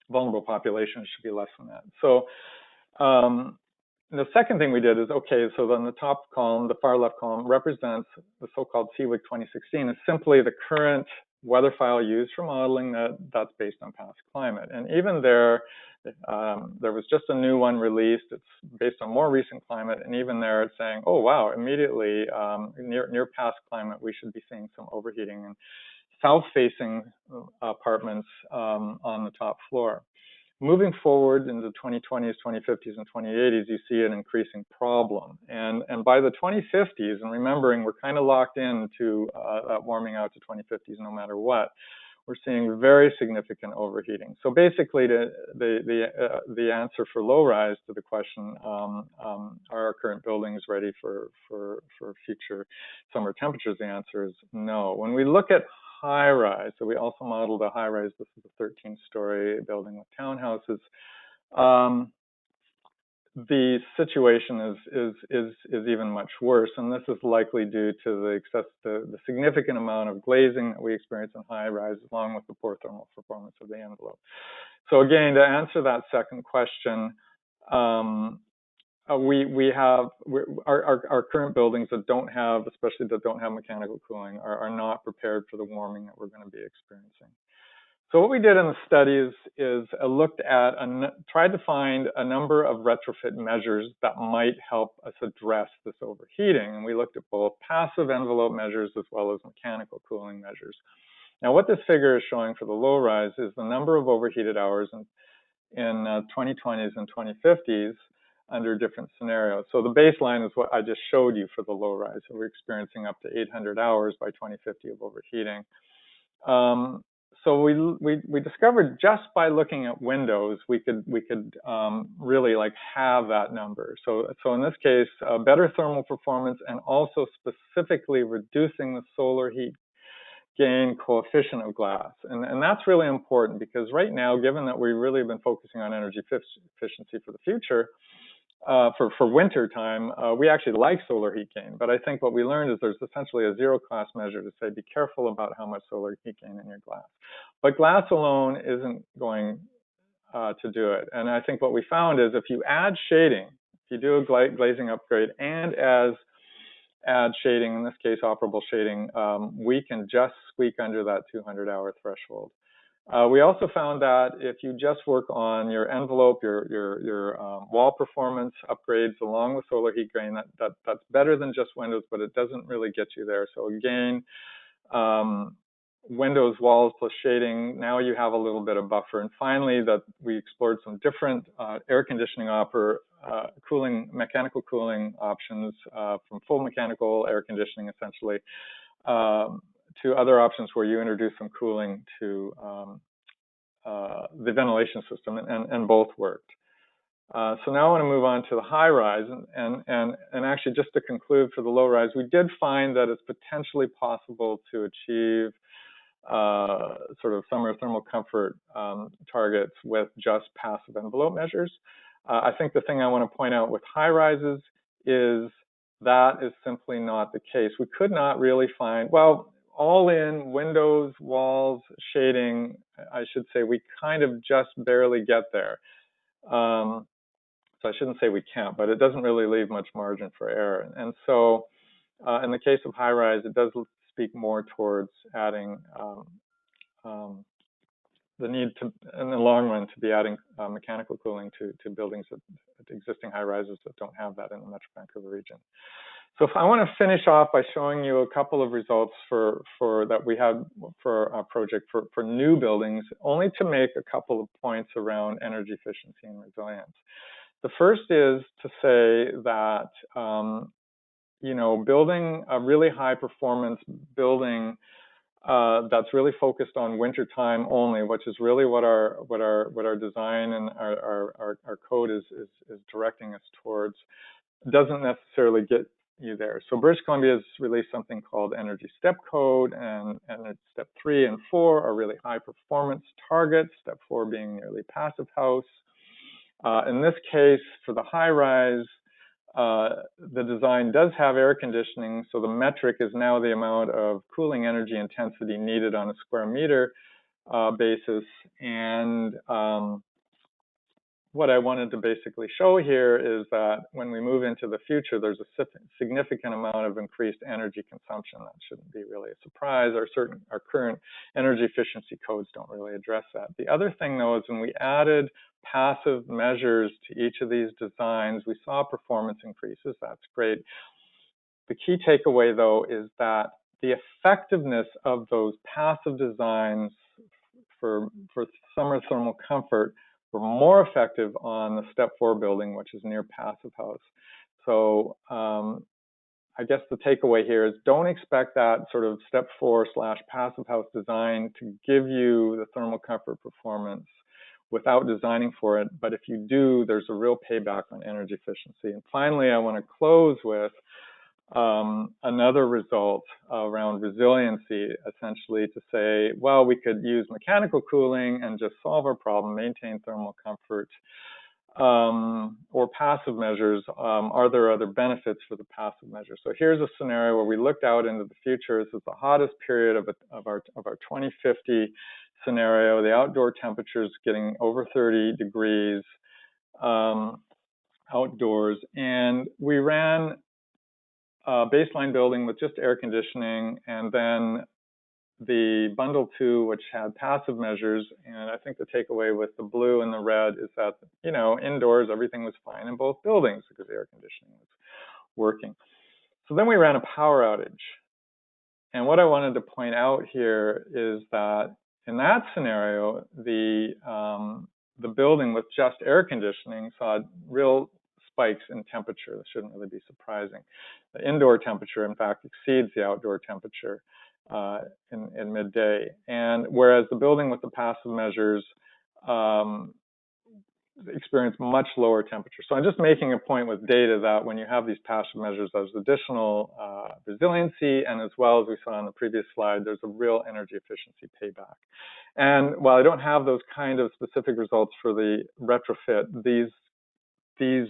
vulnerable populations should be less than that. So the second thing we did is, okay, so then the top column, the far left column, represents the so-called CWIC 2016. It's simply the current weather file used for modeling that's based on past climate. And even there was just a new one released. It's based on more recent climate, and even there it's saying, oh wow, immediately near past climate we should be seeing some overheating in south-facing apartments on the top floor. Moving forward into the 2020s, 2050s, and 2080s, you see an increasing problem. And by the 2050s, and remembering we're kind of locked into warming out to 2050s no matter what, we're seeing very significant overheating. So basically, the answer for low-rise to the question, are our current buildings ready for future summer temperatures? The answer is no. When we look at high-rise, so we also modeled a high-rise. This is a 13-story building with townhouses. The situation is even much worse, and this is likely due to the significant amount of glazing that we experience in high-rise, along with the poor thermal performance of the envelope. So again, to answer that second question, we have our current buildings that don't have, especially that don't have mechanical cooling, are not prepared for the warming that we're going to be experiencing. So what we did in the studies is looked at, tried to find a number of retrofit measures that might help us address this overheating. And we looked at both passive envelope measures as well as mechanical cooling measures. Now, what this figure is showing for the low rise is the number of overheated hours in 2020s and 2050s under different scenarios. So the baseline is what I just showed you for the low rise. So we're experiencing up to 800 hours by 2050 of overheating. So we discovered just by looking at windows, we could really like have that number. So in this case, better thermal performance and also specifically reducing the solar heat gain coefficient of glass. And that's really important because right now, given that we've really been focusing on energy efficiency for the future, for winter time, we actually like solar heat gain. But I think what we learned is there's essentially a zero cost measure to say, be careful about how much solar heat gain in your glass. But glass alone isn't going to do it. And I think what we found is if you add shading, if you do a glazing upgrade and add shading, in this case operable shading, we can just squeak under that 200-hour threshold. We also found that if you just work on your envelope, your wall performance upgrades along with solar heat gain, that's better than just windows, but it doesn't really get you there. So again, windows, walls plus shading, now you have a little bit of buffer. And finally, that we explored some different air conditioning mechanical cooling options from full mechanical air conditioning essentially to other options where you introduce some cooling to the ventilation system, and both worked. So now I want to move on to the high rise, and actually just to conclude for the low rise, we did find that it's potentially possible to achieve sort of summer thermal comfort targets with just passive envelope measures. I think the thing I want to point out with high rises is that is simply not the case. We could not really find, well, all in windows, walls, shading, I should say, we kind of just barely get there. So I shouldn't say we can't, but it doesn't really leave much margin for error. And so in the case of high rise, it does speak more towards adding the need to, in the long run, to be adding mechanical cooling to buildings at existing high rises that don't have that in the Metro Vancouver region. So if I want to finish off by showing you a couple of results for that we had for our project for new buildings, only to make a couple of points around energy efficiency and resilience. The first is to say that you know, building a really high performance building that's really focused on winter time only, which is really what our design and our code is directing us towards, doesn't necessarily get you there. So British Columbia has released something called Energy Step Code, and Step 3 and 4 are really high performance targets, Step 4 being nearly passive house. In this case, for the high rise, the design does have air conditioning, so the metric is now the amount of cooling energy intensity needed on a square meter basis. And what I wanted to basically show here is that when we move into the future, there's a significant amount of increased energy consumption. That shouldn't be really a surprise. Our current energy efficiency codes don't really address that. The other thing, though, is when we added passive measures to each of these designs, we saw performance increases. That's great. The key takeaway, though, is that the effectiveness of those passive designs for summer thermal comfort were more effective on the Step 4 building, which is near passive house. So I guess the takeaway here is don't expect that sort of Step 4/passive house design to give you the thermal comfort performance without designing for it. But if you do, there's a real payback on energy efficiency. And finally, I want to close with another result around resiliency, essentially to say, well, we could use mechanical cooling and just solve our problem, maintain thermal comfort, or passive measures. Are there other benefits for the passive measure? So here's a scenario where we looked out into the future. This is the hottest period of our 2050 scenario. The outdoor temperature is getting over 30 degrees outdoors, and we ran baseline building with just air conditioning, and then the bundle 2, which had passive measures. And I think the takeaway with the blue and the red is that, you know, indoors everything was fine in both buildings because the air conditioning was working. So then we ran a power outage. And what I wanted to point out here is that in that scenario, the building with just air conditioning saw real spikes in temperature. That shouldn't really be surprising. The indoor temperature, in fact, exceeds the outdoor temperature in midday. And whereas the building with the passive measures experience much lower temperature. So I'm just making a point with data that when you have these passive measures, there's additional resiliency, and as well as we saw on the previous slide, there's a real energy efficiency payback. And while I don't have those kind of specific results for the retrofit, these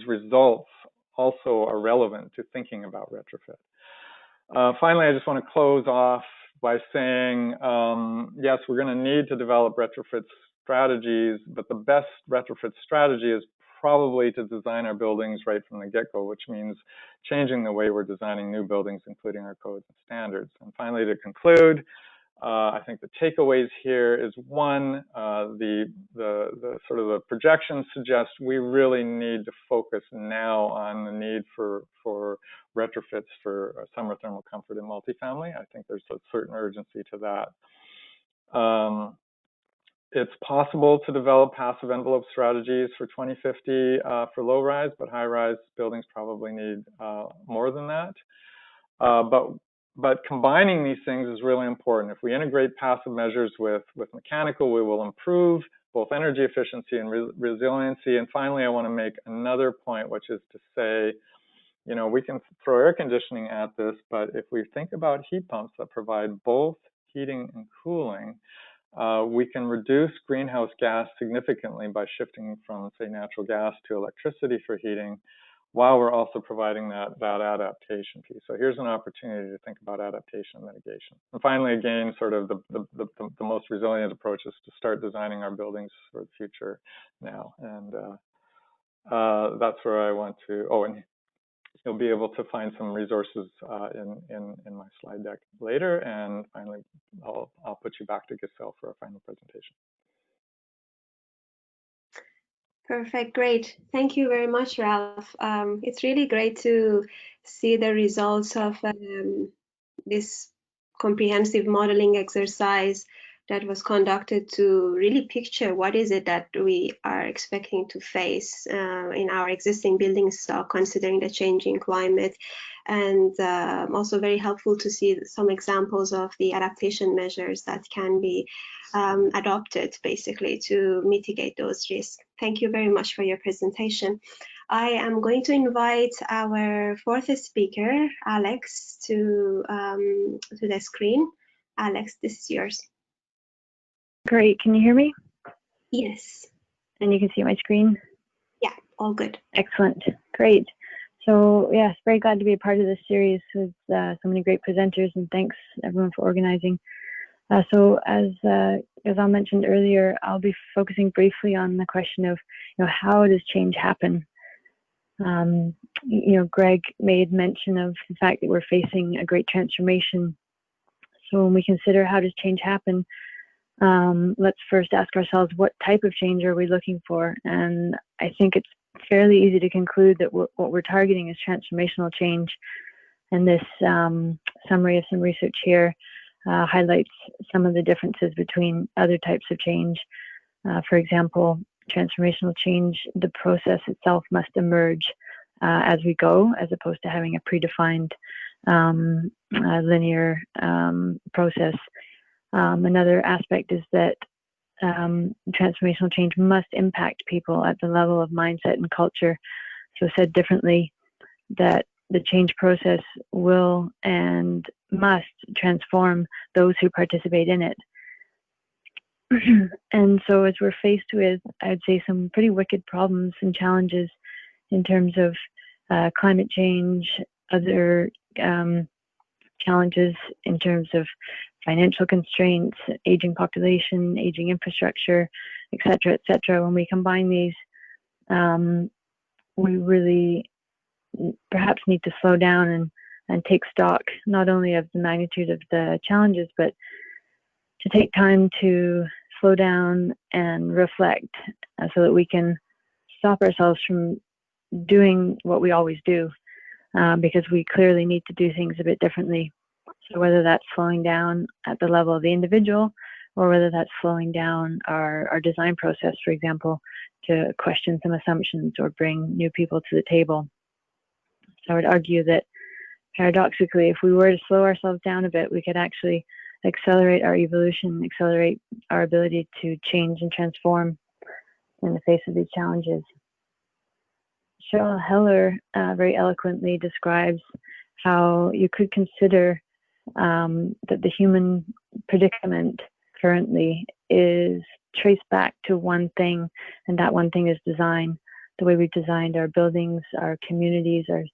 results also are relevant to thinking about retrofit. Finally, I just want to close off by saying, yes, we're going to need to develop retrofit strategies, but the best retrofit strategy is probably to design our buildings right from the get-go, which means changing the way we're designing new buildings, including our codes and standards. And finally, to conclude, I think the takeaways here is one, the sort of the projections suggest we really need to focus now on the need for retrofits for summer thermal comfort in multifamily. I think there's a certain urgency to that. It's possible to develop passive envelope strategies for 2050 for low rise, but high rise buildings probably need more than that. But but combining these things is really important. If we integrate passive measures with mechanical, we will improve both energy efficiency and resiliency. And finally, I want to make another point, which is to say, you know, we can throw air conditioning at this, but if we think about heat pumps that provide both heating and cooling, we can reduce greenhouse gas significantly by shifting from, say, natural gas to electricity for heating, while we're also providing that adaptation piece. So here's an opportunity to think about adaptation and mitigation. And finally, again, sort of the most resilient approach is to start designing our buildings for the future now. And that's where I want to, oh, and you'll be able to find some resources in my slide deck later. And finally, I'll put you back to Giselle for a final presentation. Perfect, great. Thank you very much, Ralph. It's really great to see the results of this comprehensive modeling exercise that was conducted to really picture what is it that we are expecting to face in our existing building stock, considering the changing climate, and also very helpful to see some examples of the adaptation measures that can be adopted basically to mitigate those risks. Thank you very much for your presentation. I am going to invite our fourth speaker, Alex, to the screen. Alex, this is yours. Great, can you hear me? Yes. And you can see my screen? Yeah, all good. Excellent, great. So yes, very glad to be a part of this series with so many great presenters, and thanks everyone for organizing. So as I mentioned earlier, I'll be focusing briefly on the question of, how does change happen? Greg made mention of the fact that we're facing a great transformation. So when we consider how does change happen, let's first ask ourselves, what type of change are we looking for? And I think it's fairly easy to conclude that what we're targeting is transformational change. And this summary of some research here highlights some of the differences between other types of change. For example, transformational change, the process itself must emerge as we go, as opposed to having a predefined linear process. Another aspect is that transformational change must impact people at the level of mindset and culture. So said differently, that the change process will and must transform those who participate in it. And so as we're faced with, I'd say, some pretty wicked problems and challenges in terms of climate change, other challenges in terms of financial constraints, aging population, aging infrastructure, et cetera, when we combine these, we really perhaps need to slow down and take stock, not only of the magnitude of the challenges, but to take time to slow down and reflect so that we can stop ourselves from doing what we always do, because we clearly need to do things a bit differently. So whether that's slowing down at the level of the individual, or whether that's slowing down our design process, for example, to question some assumptions or bring new people to the table. So I would argue that paradoxically, if we were to slow ourselves down a bit, we could actually accelerate our evolution, accelerate our ability to change and transform in the face of these challenges. Cheryl Heller very eloquently describes how you could consider that the human predicament currently is traced back to one thing, and that one thing is design. The way we've designed our buildings, our communities, our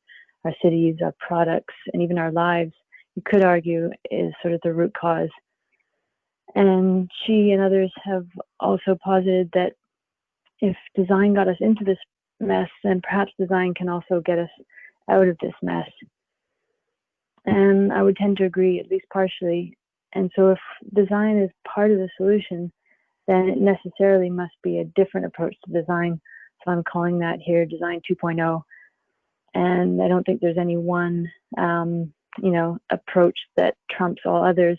cities, our products, and even our lives, you could argue is sort of the root cause. And she and others have also posited that if design got us into this mess, then perhaps design can also get us out of this mess. And I would tend to agree, at least partially. And so if design is part of the solution, then it necessarily must be a different approach to design. So I'm calling that here Design 2.0. And I don't think there's any one, approach that trumps all others.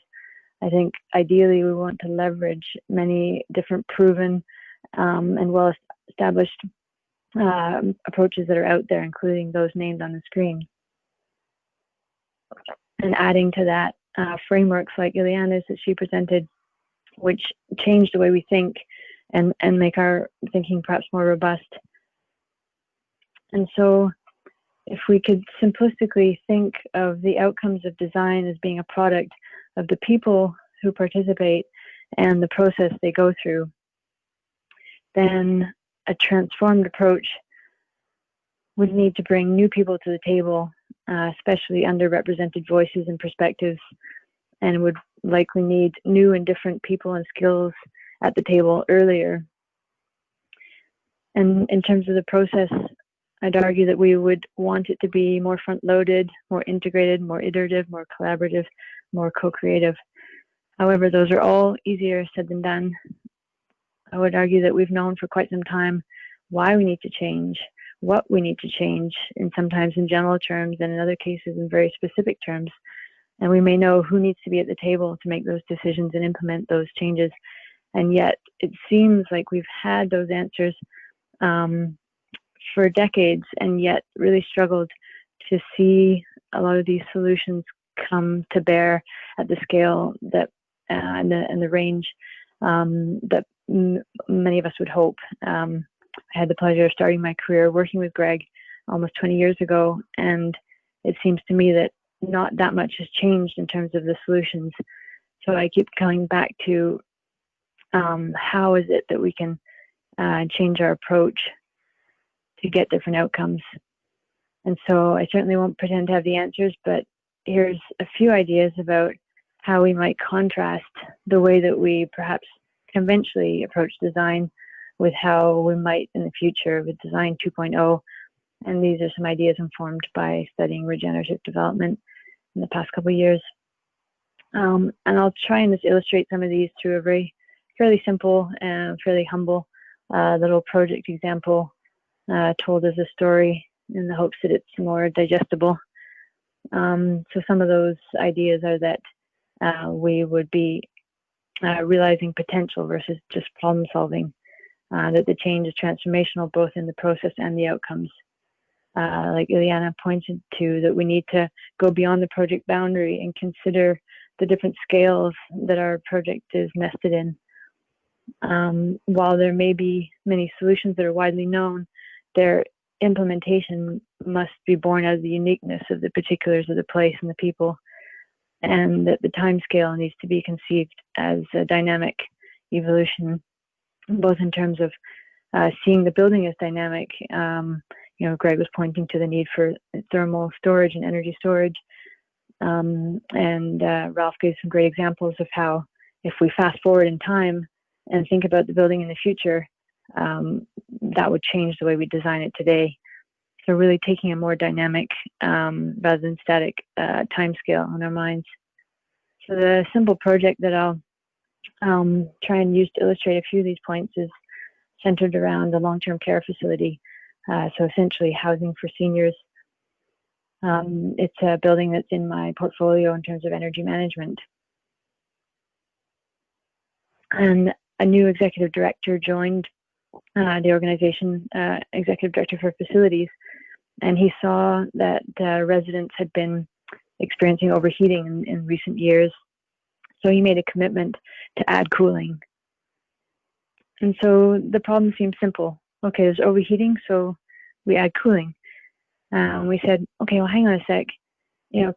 I think ideally we want to leverage many different proven and well-established approaches that are out there, including those named on the screen. and adding to that frameworks like Ileana's that she presented, which change the way we think and make our thinking perhaps more robust. And so if we could simplistically think of the outcomes of design as being a product of the people who participate and the process they go through, then a transformed approach would need to bring new people to the table, especially underrepresented voices and perspectives, and would likely need new and different people and skills at the table earlier. And in terms of the process, I'd argue that we would want it to be more front-loaded, more integrated, more iterative, more collaborative, more co-creative. However, those are all easier said than done. I would argue that we've known for quite some time why we need to change, what we need to change, and sometimes in general terms, and in other cases in very specific terms. And we may know who needs to be at the table to make those decisions and implement those changes. And yet it seems like we've had those answers for decades, and yet really struggled to see a lot of these solutions come to bear at the scale that and the range that many of us would hope. I had the pleasure of starting my career working with Greg almost 20 years ago, and it seems to me that not that much has changed in terms of the solutions. So I keep coming back to how is it that we can change our approach to get different outcomes. And so I certainly won't pretend to have the answers, but here's a few ideas about how we might contrast the way that we perhaps conventionally approach design with how we might in the future with Design 2.0. And these are some ideas informed by studying regenerative development in the past couple of years. And I'll try and just illustrate some of these through a fairly simple and fairly humble little project example told as a story in the hopes that it's more digestible. So some of those ideas are that we would be realizing potential versus just problem solving, that the change is transformational both in the process and the outcomes. Like Ileana pointed to, that we need to go beyond the project boundary and consider the different scales that our project is nested in. While there may be many solutions that are widely known, their implementation must be born out of the uniqueness of the particulars of the place and the people, and that the time scale needs to be conceived as a dynamic evolution, both in terms of seeing the building as dynamic. Greg was pointing to the need for thermal storage and energy storage, and Ralph gave some great examples of how if we fast forward in time and think about the building in the future, that would change the way we design it today. So really taking a more dynamic rather than static time scale in our minds. So the simple project that I'll try and use to illustrate a few of these points is centered around a long-term care facility. So essentially housing for seniors. It's a building that's in my portfolio in terms of energy management. And a new executive director joined the organization, executive director for facilities, and he saw that residents had been experiencing overheating in recent years. So he made a commitment to add cooling. And so the problem seemed simple. Okay, there's overheating, so we add cooling. We said, okay, well, hang on a sec.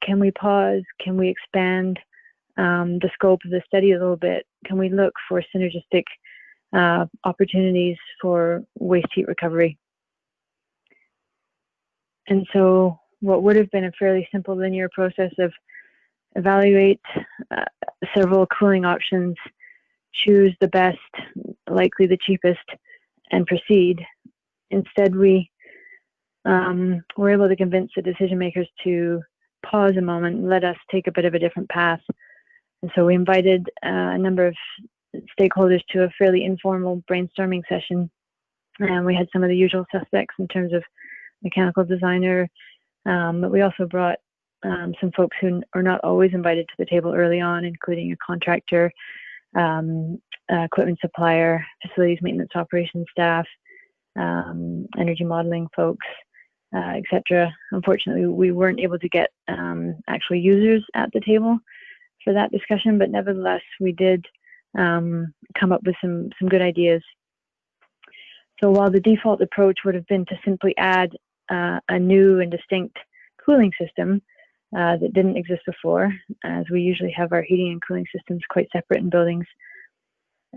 Can we pause? Can we expand the scope of the study a little bit? Can we look for synergistic opportunities for waste heat recovery? And so what would have been a fairly simple linear process of evaluate several cooling options, choose the best, likely the cheapest, and proceed. Instead, we were able to convince the decision makers to pause a moment and let us take a bit of a different path. And so we invited a number of stakeholders to a fairly informal brainstorming session. And we had some of the usual suspects in terms of mechanical designer, but we also brought some folks who are not always invited to the table early on, including a contractor, equipment supplier, facilities maintenance operations staff, energy modeling folks, etc. Unfortunately, we weren't able to get actual users at the table for that discussion, but nevertheless, we did come up with some good ideas. So while the default approach would have been to simply add a new and distinct cooling system that didn't exist before, as we usually have our heating and cooling systems quite separate in buildings,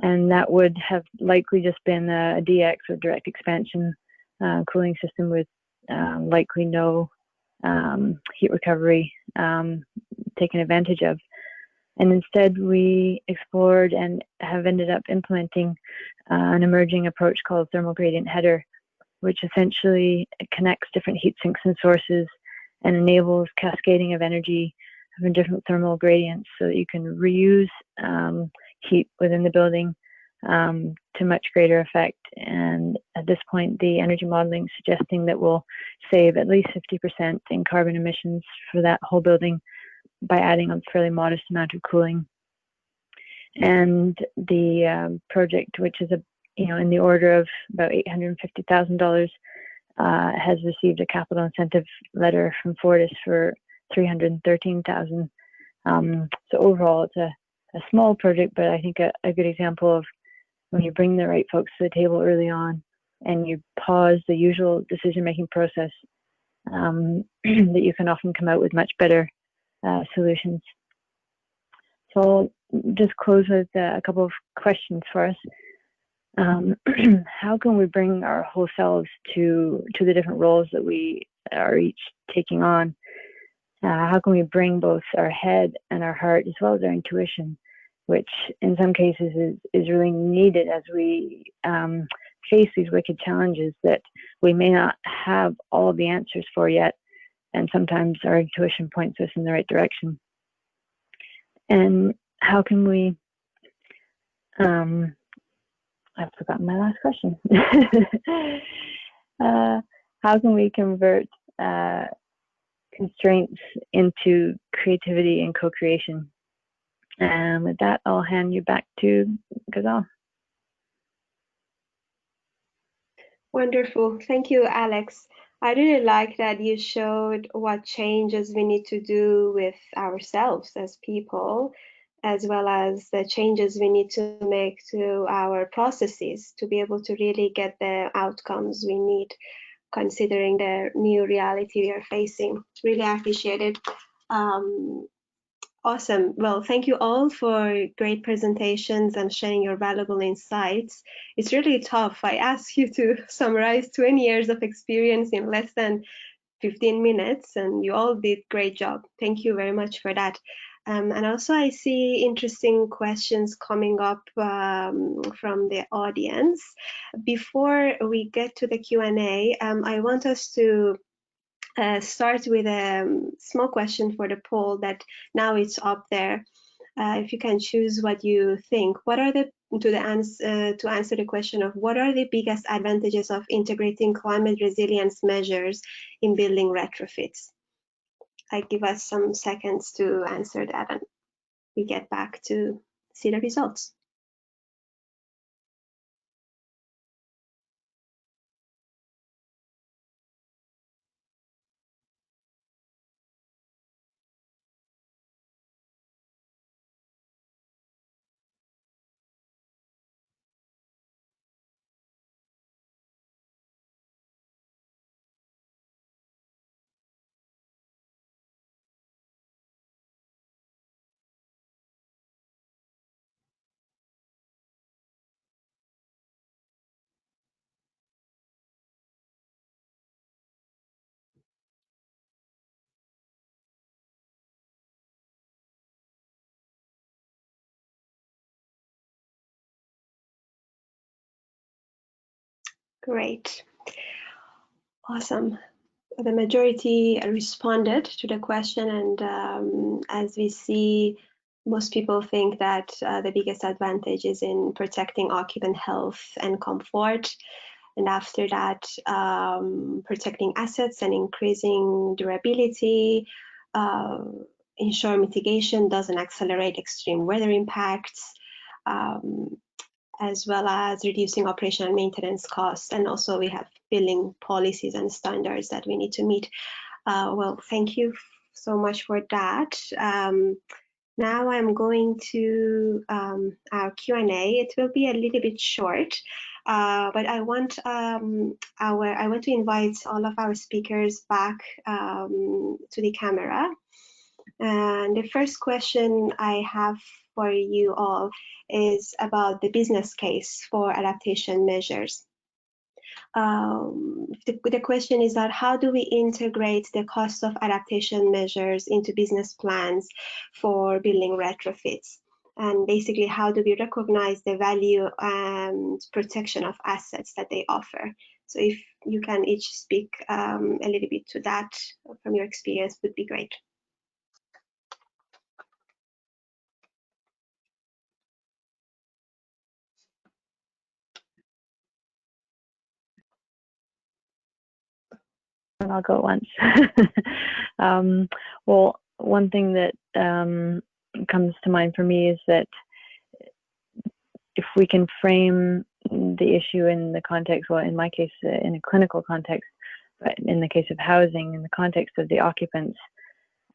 and that would have likely just been a DX or direct expansion cooling system with likely no heat recovery taken advantage of. And instead, we explored and have ended up implementing an emerging approach called thermal gradient header, which essentially connects different heat sinks and sources and enables cascading of energy from different thermal gradients so that you can reuse heat within the building to much greater effect. And at this point, the energy modeling is suggesting that we'll save at least 50% in carbon emissions for that whole building by adding a fairly modest amount of cooling. And the project, which is in the order of about $850,000, has received a capital incentive letter from Fortis for $313,000. So overall, it's a small project, but I think a good example of when you bring the right folks to the table early on and you pause the usual decision-making process, that you can often come out with much better solutions. So I'll just close with a couple of questions for us. How can we bring our whole selves to the different roles that we are each taking on? How can we bring both our head and our heart as well as our intuition, which in some cases is really needed as we face these wicked challenges that we may not have all of the answers for yet, and sometimes our intuition points us in the right direction. And how can we, I've forgotten my last question. How can we convert constraints into creativity and co-creation? And with that, I'll hand you back to Ghazal. Wonderful. Thank you, Alex. I really like that you showed what changes we need to do with ourselves as people, as well as the changes we need to make to our processes to be able to really get the outcomes we need, considering the new reality we are facing. Really appreciate it. Awesome. Well, thank you all for great presentations and sharing your valuable insights. It's really tough. I asked you to summarize 20 years of experience in less than 15 minutes, and you all did great job. Thank you very much for that. And also I see interesting questions coming up from the audience. Before we get to the Q&A, I want us to start with a small question for the poll that now it's up there. If you can choose what you think, what are to answer the question of what are the biggest advantages of integrating climate resilience measures in building retrofits? I give us some seconds to answer that, and we get back to see the results. Great. Awesome. The majority responded to the question, and as we see, most people think that the biggest advantage is in protecting occupant health and comfort, and after that, protecting assets and increasing durability, ensure mitigation doesn't accelerate extreme weather impacts, as well as reducing operation and maintenance costs. And also we have building policies and standards that we need to meet. Well, thank you so much for that. Now I'm going to our Q&A. It will be a little bit short, but I want to invite all of our speakers back to the camera. And the first question I have for you all is about the business case for adaptation measures. The question is that how do we integrate the cost of adaptation measures into business plans for building retrofits? And basically, how do we recognize the value and protection of assets that they offer? So if you can each speak a little bit to that from your experience, would be great. And I'll go once. Well, one thing that comes to mind for me is that if we can frame the issue in the context, well, in my case, in a clinical context, but in the case of housing, in the context of the occupants,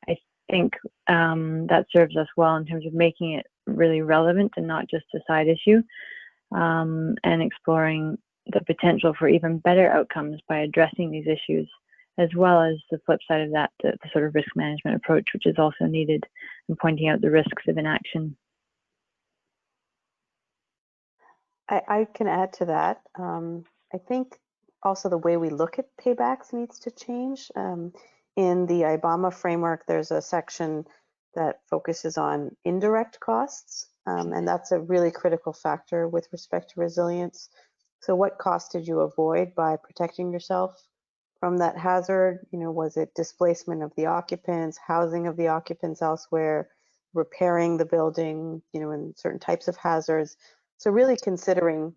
I think that serves us well in terms of making it really relevant and not just a side issue, and exploring the potential for even better outcomes by addressing these issues, as well as the flip side of that, the sort of risk management approach, which is also needed, and pointing out the risks of inaction. I can add to that. I think also the way we look at paybacks needs to change. In the IBAMA framework, there's a section that focuses on indirect costs, and that's a really critical factor with respect to resilience. So what cost did you avoid by protecting yourself from that hazard? You know, was it displacement of the occupants, housing of the occupants elsewhere, repairing the building, you know, in certain types of hazards? So really considering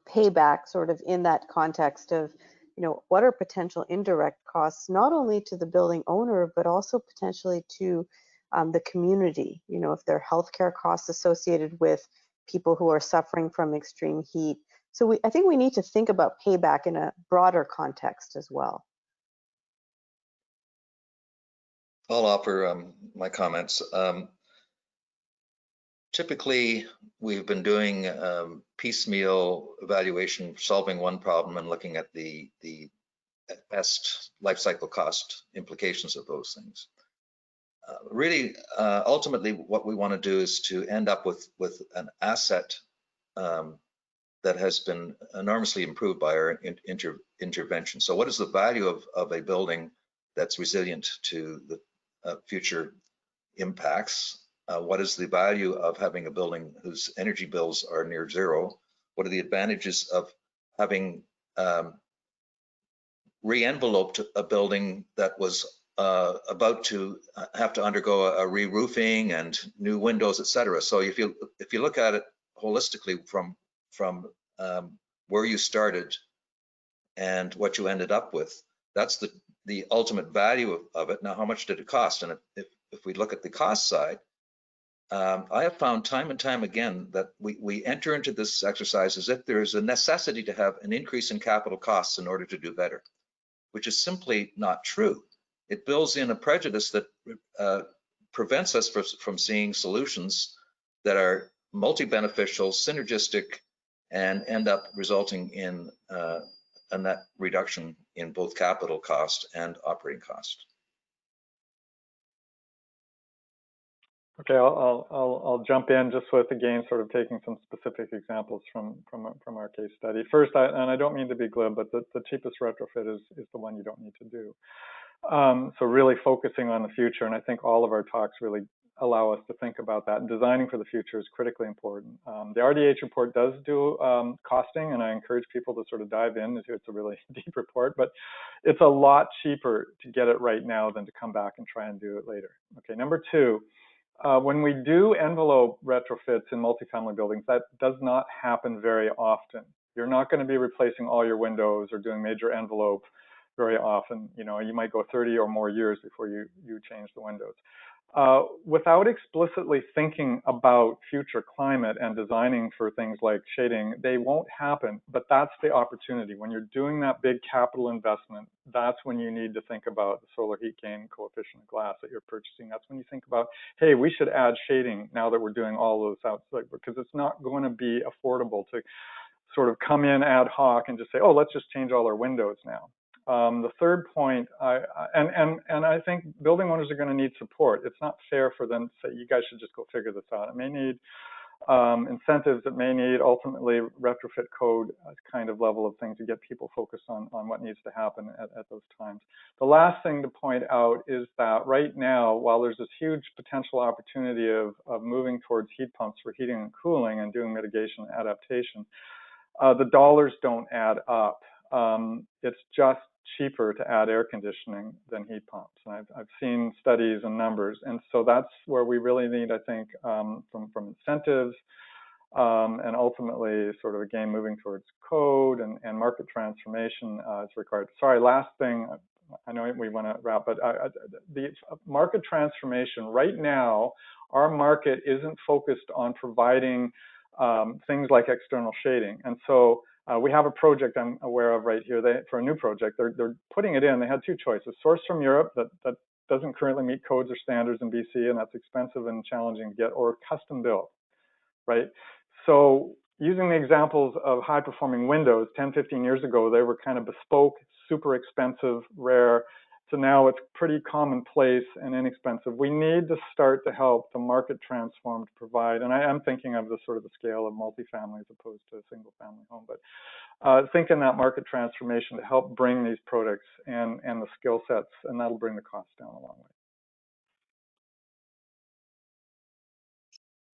payback sort of in that context of, you know, what are potential indirect costs, not only to the building owner, but also potentially to the community, you know, if there are healthcare costs associated with people who are suffering from extreme heat. So I think we need to think about payback in a broader context as well. I'll offer my comments. Typically, we've been doing piecemeal evaluation, solving one problem and looking at the best life cycle cost implications of those things. Really, ultimately, what we want to do is to end up with an asset that has been enormously improved by our intervention. So what is the value of a building that's resilient to the future impacts? What is the value of having a building whose energy bills are near zero? What are the advantages of having re-enveloped a building that was about to have to undergo a re-roofing and new windows, etc.? So if you look at it holistically from where you started and what you ended up with, that's the ultimate value of it. Now, how much did it cost? And if we look at the cost side, I have found time and time again that we enter into this exercise as if there is a necessity to have an increase in capital costs in order to do better, which is simply not true. It builds in a prejudice that prevents us from seeing solutions that are multi-beneficial, synergistic, and end up resulting in a net reduction in both capital cost and operating cost. Okay, I'll jump in just with, again, sort of taking some specific examples from our case study. First, and I don't mean to be glib, but the cheapest retrofit is the one you don't need to do. So really focusing on the future, and I think all of our talks really allow us to think about that. And designing for the future is critically important. The RDH report does do costing, and I encourage people to sort of dive in. It's a really deep report, but it's a lot cheaper to get it right now than to come back and try and do it later. Okay, number two. When we do envelope retrofits in multifamily buildings, that does not happen very often. You're not going to be replacing all your windows or doing major envelope very often. You know, you might go 30 or more years before you change the windows. Without explicitly thinking about future climate and designing for things like shading, they won't happen, but that's the opportunity. When you're doing that big capital investment, that's when you need to think about the solar heat gain coefficient of glass that you're purchasing. That's when you think about, hey, we should add shading now that we're doing all those outside, because it's not going to be affordable to sort of come in ad hoc and just say, oh, let's just change all our windows now. The third point, and I think building owners are going to need support. It's not fair for them to say, you guys should just go figure this out. It may need incentives. It may need ultimately retrofit code kind of level of things to get people focused on what needs to happen at those times. The last thing to point out is that right now, while there's this huge potential opportunity of moving towards heat pumps for heating and cooling and doing mitigation and adaptation, the dollars don't add up. It's just cheaper to add air conditioning than heat pumps. And I've seen studies and numbers. And so that's where we really need, I think, from incentives and ultimately sort of, again, moving towards code and market transformation is required. Sorry, last thing, I know we want to wrap, but the market transformation, right now, our market isn't focused on providing things like external shading. And so we have a project I'm aware of right here. For a new project, they're putting it in. They had two choices: sourced from Europe that doesn't currently meet codes or standards in BC, and that's expensive and challenging to get, or custom built, right? So using the examples of high performing windows, 10, 15 years ago, they were kind of bespoke, super expensive, rare. So now it's pretty commonplace and inexpensive. We need to start to help the market transform to provide, and I am thinking of the sort of the scale of multifamily as opposed to a single family home, but think in that market transformation to help bring these products and the skill sets, and that'll bring the cost down a long way.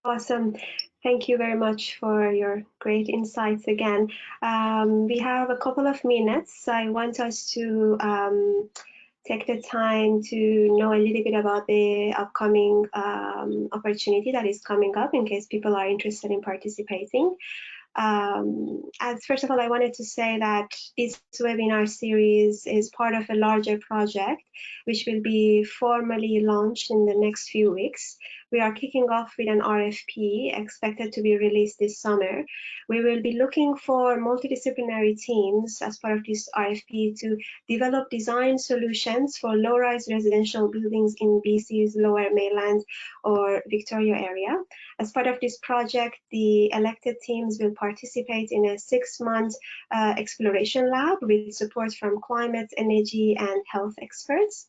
Awesome. Thank you very much for your great insights again. We have a couple of minutes. I want us to take the time to know a little bit about the upcoming opportunity that is coming up in case people are interested in participating. As first of all, I wanted to say that this webinar series is part of a larger project which will be formally launched in the next few weeks. We are kicking off with an RFP expected to be released this summer. We will be looking for multidisciplinary teams as part of this RFP to develop design solutions for low-rise residential buildings in BC's Lower Mainland or Victoria area. As part of this project, the elected teams will participate in a 6-month exploration lab with support from climate, energy, and health experts.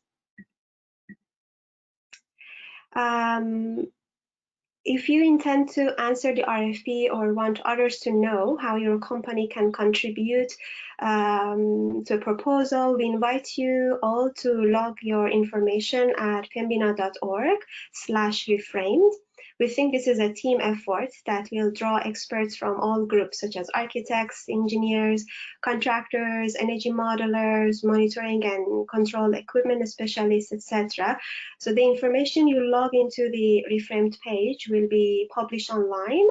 If you intend to answer the RFP or want others to know how your company can contribute to a proposal, we invite you all to log your information at pembina.org/reframed. We think this is a team effort that will draw experts from all groups, such as architects, engineers, contractors, energy modelers, monitoring and control equipment specialists, etc. So the information you log into the Reframed page will be published online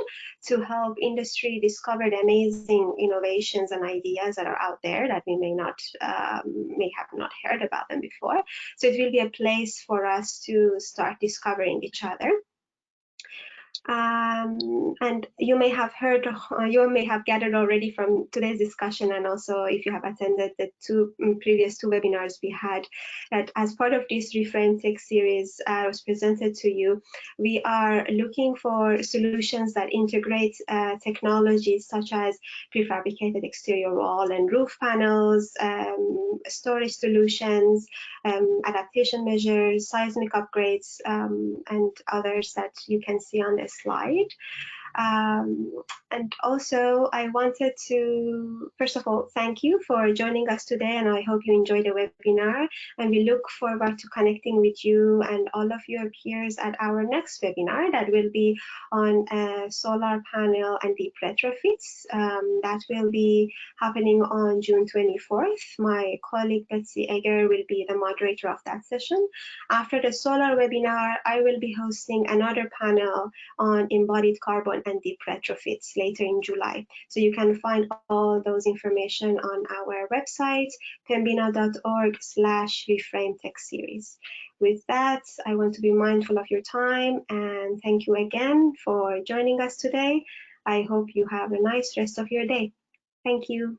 to help industry discover the amazing innovations and ideas that are out there that we may have not heard about them before. So it will be a place for us to start discovering each other. And you may have heard, you may have gathered already from today's discussion, and also if you have attended the previous two webinars we had, that as part of this Reframed Tech Series was presented to you, we are looking for solutions that integrate technologies such as prefabricated exterior wall and roof panels, storage solutions, adaptation measures, seismic upgrades, and others that you can see on this slide. And also, I wanted to, first of all, thank you for joining us today, and I hope you enjoyed the webinar, and we look forward to connecting with you and all of your peers at our next webinar that will be on solar panel and deep retrofits. That will be happening on June 24th. My colleague Betsy Egger will be the moderator of that session. After the solar webinar, I will be hosting another panel on embodied carbon expansion and deep retrofits later in July. So you can find all those information on our website, pembina.org/Reframed Tech Series. With that, I want to be mindful of your time and thank you again for joining us today. I hope you have a nice rest of your day. Thank you.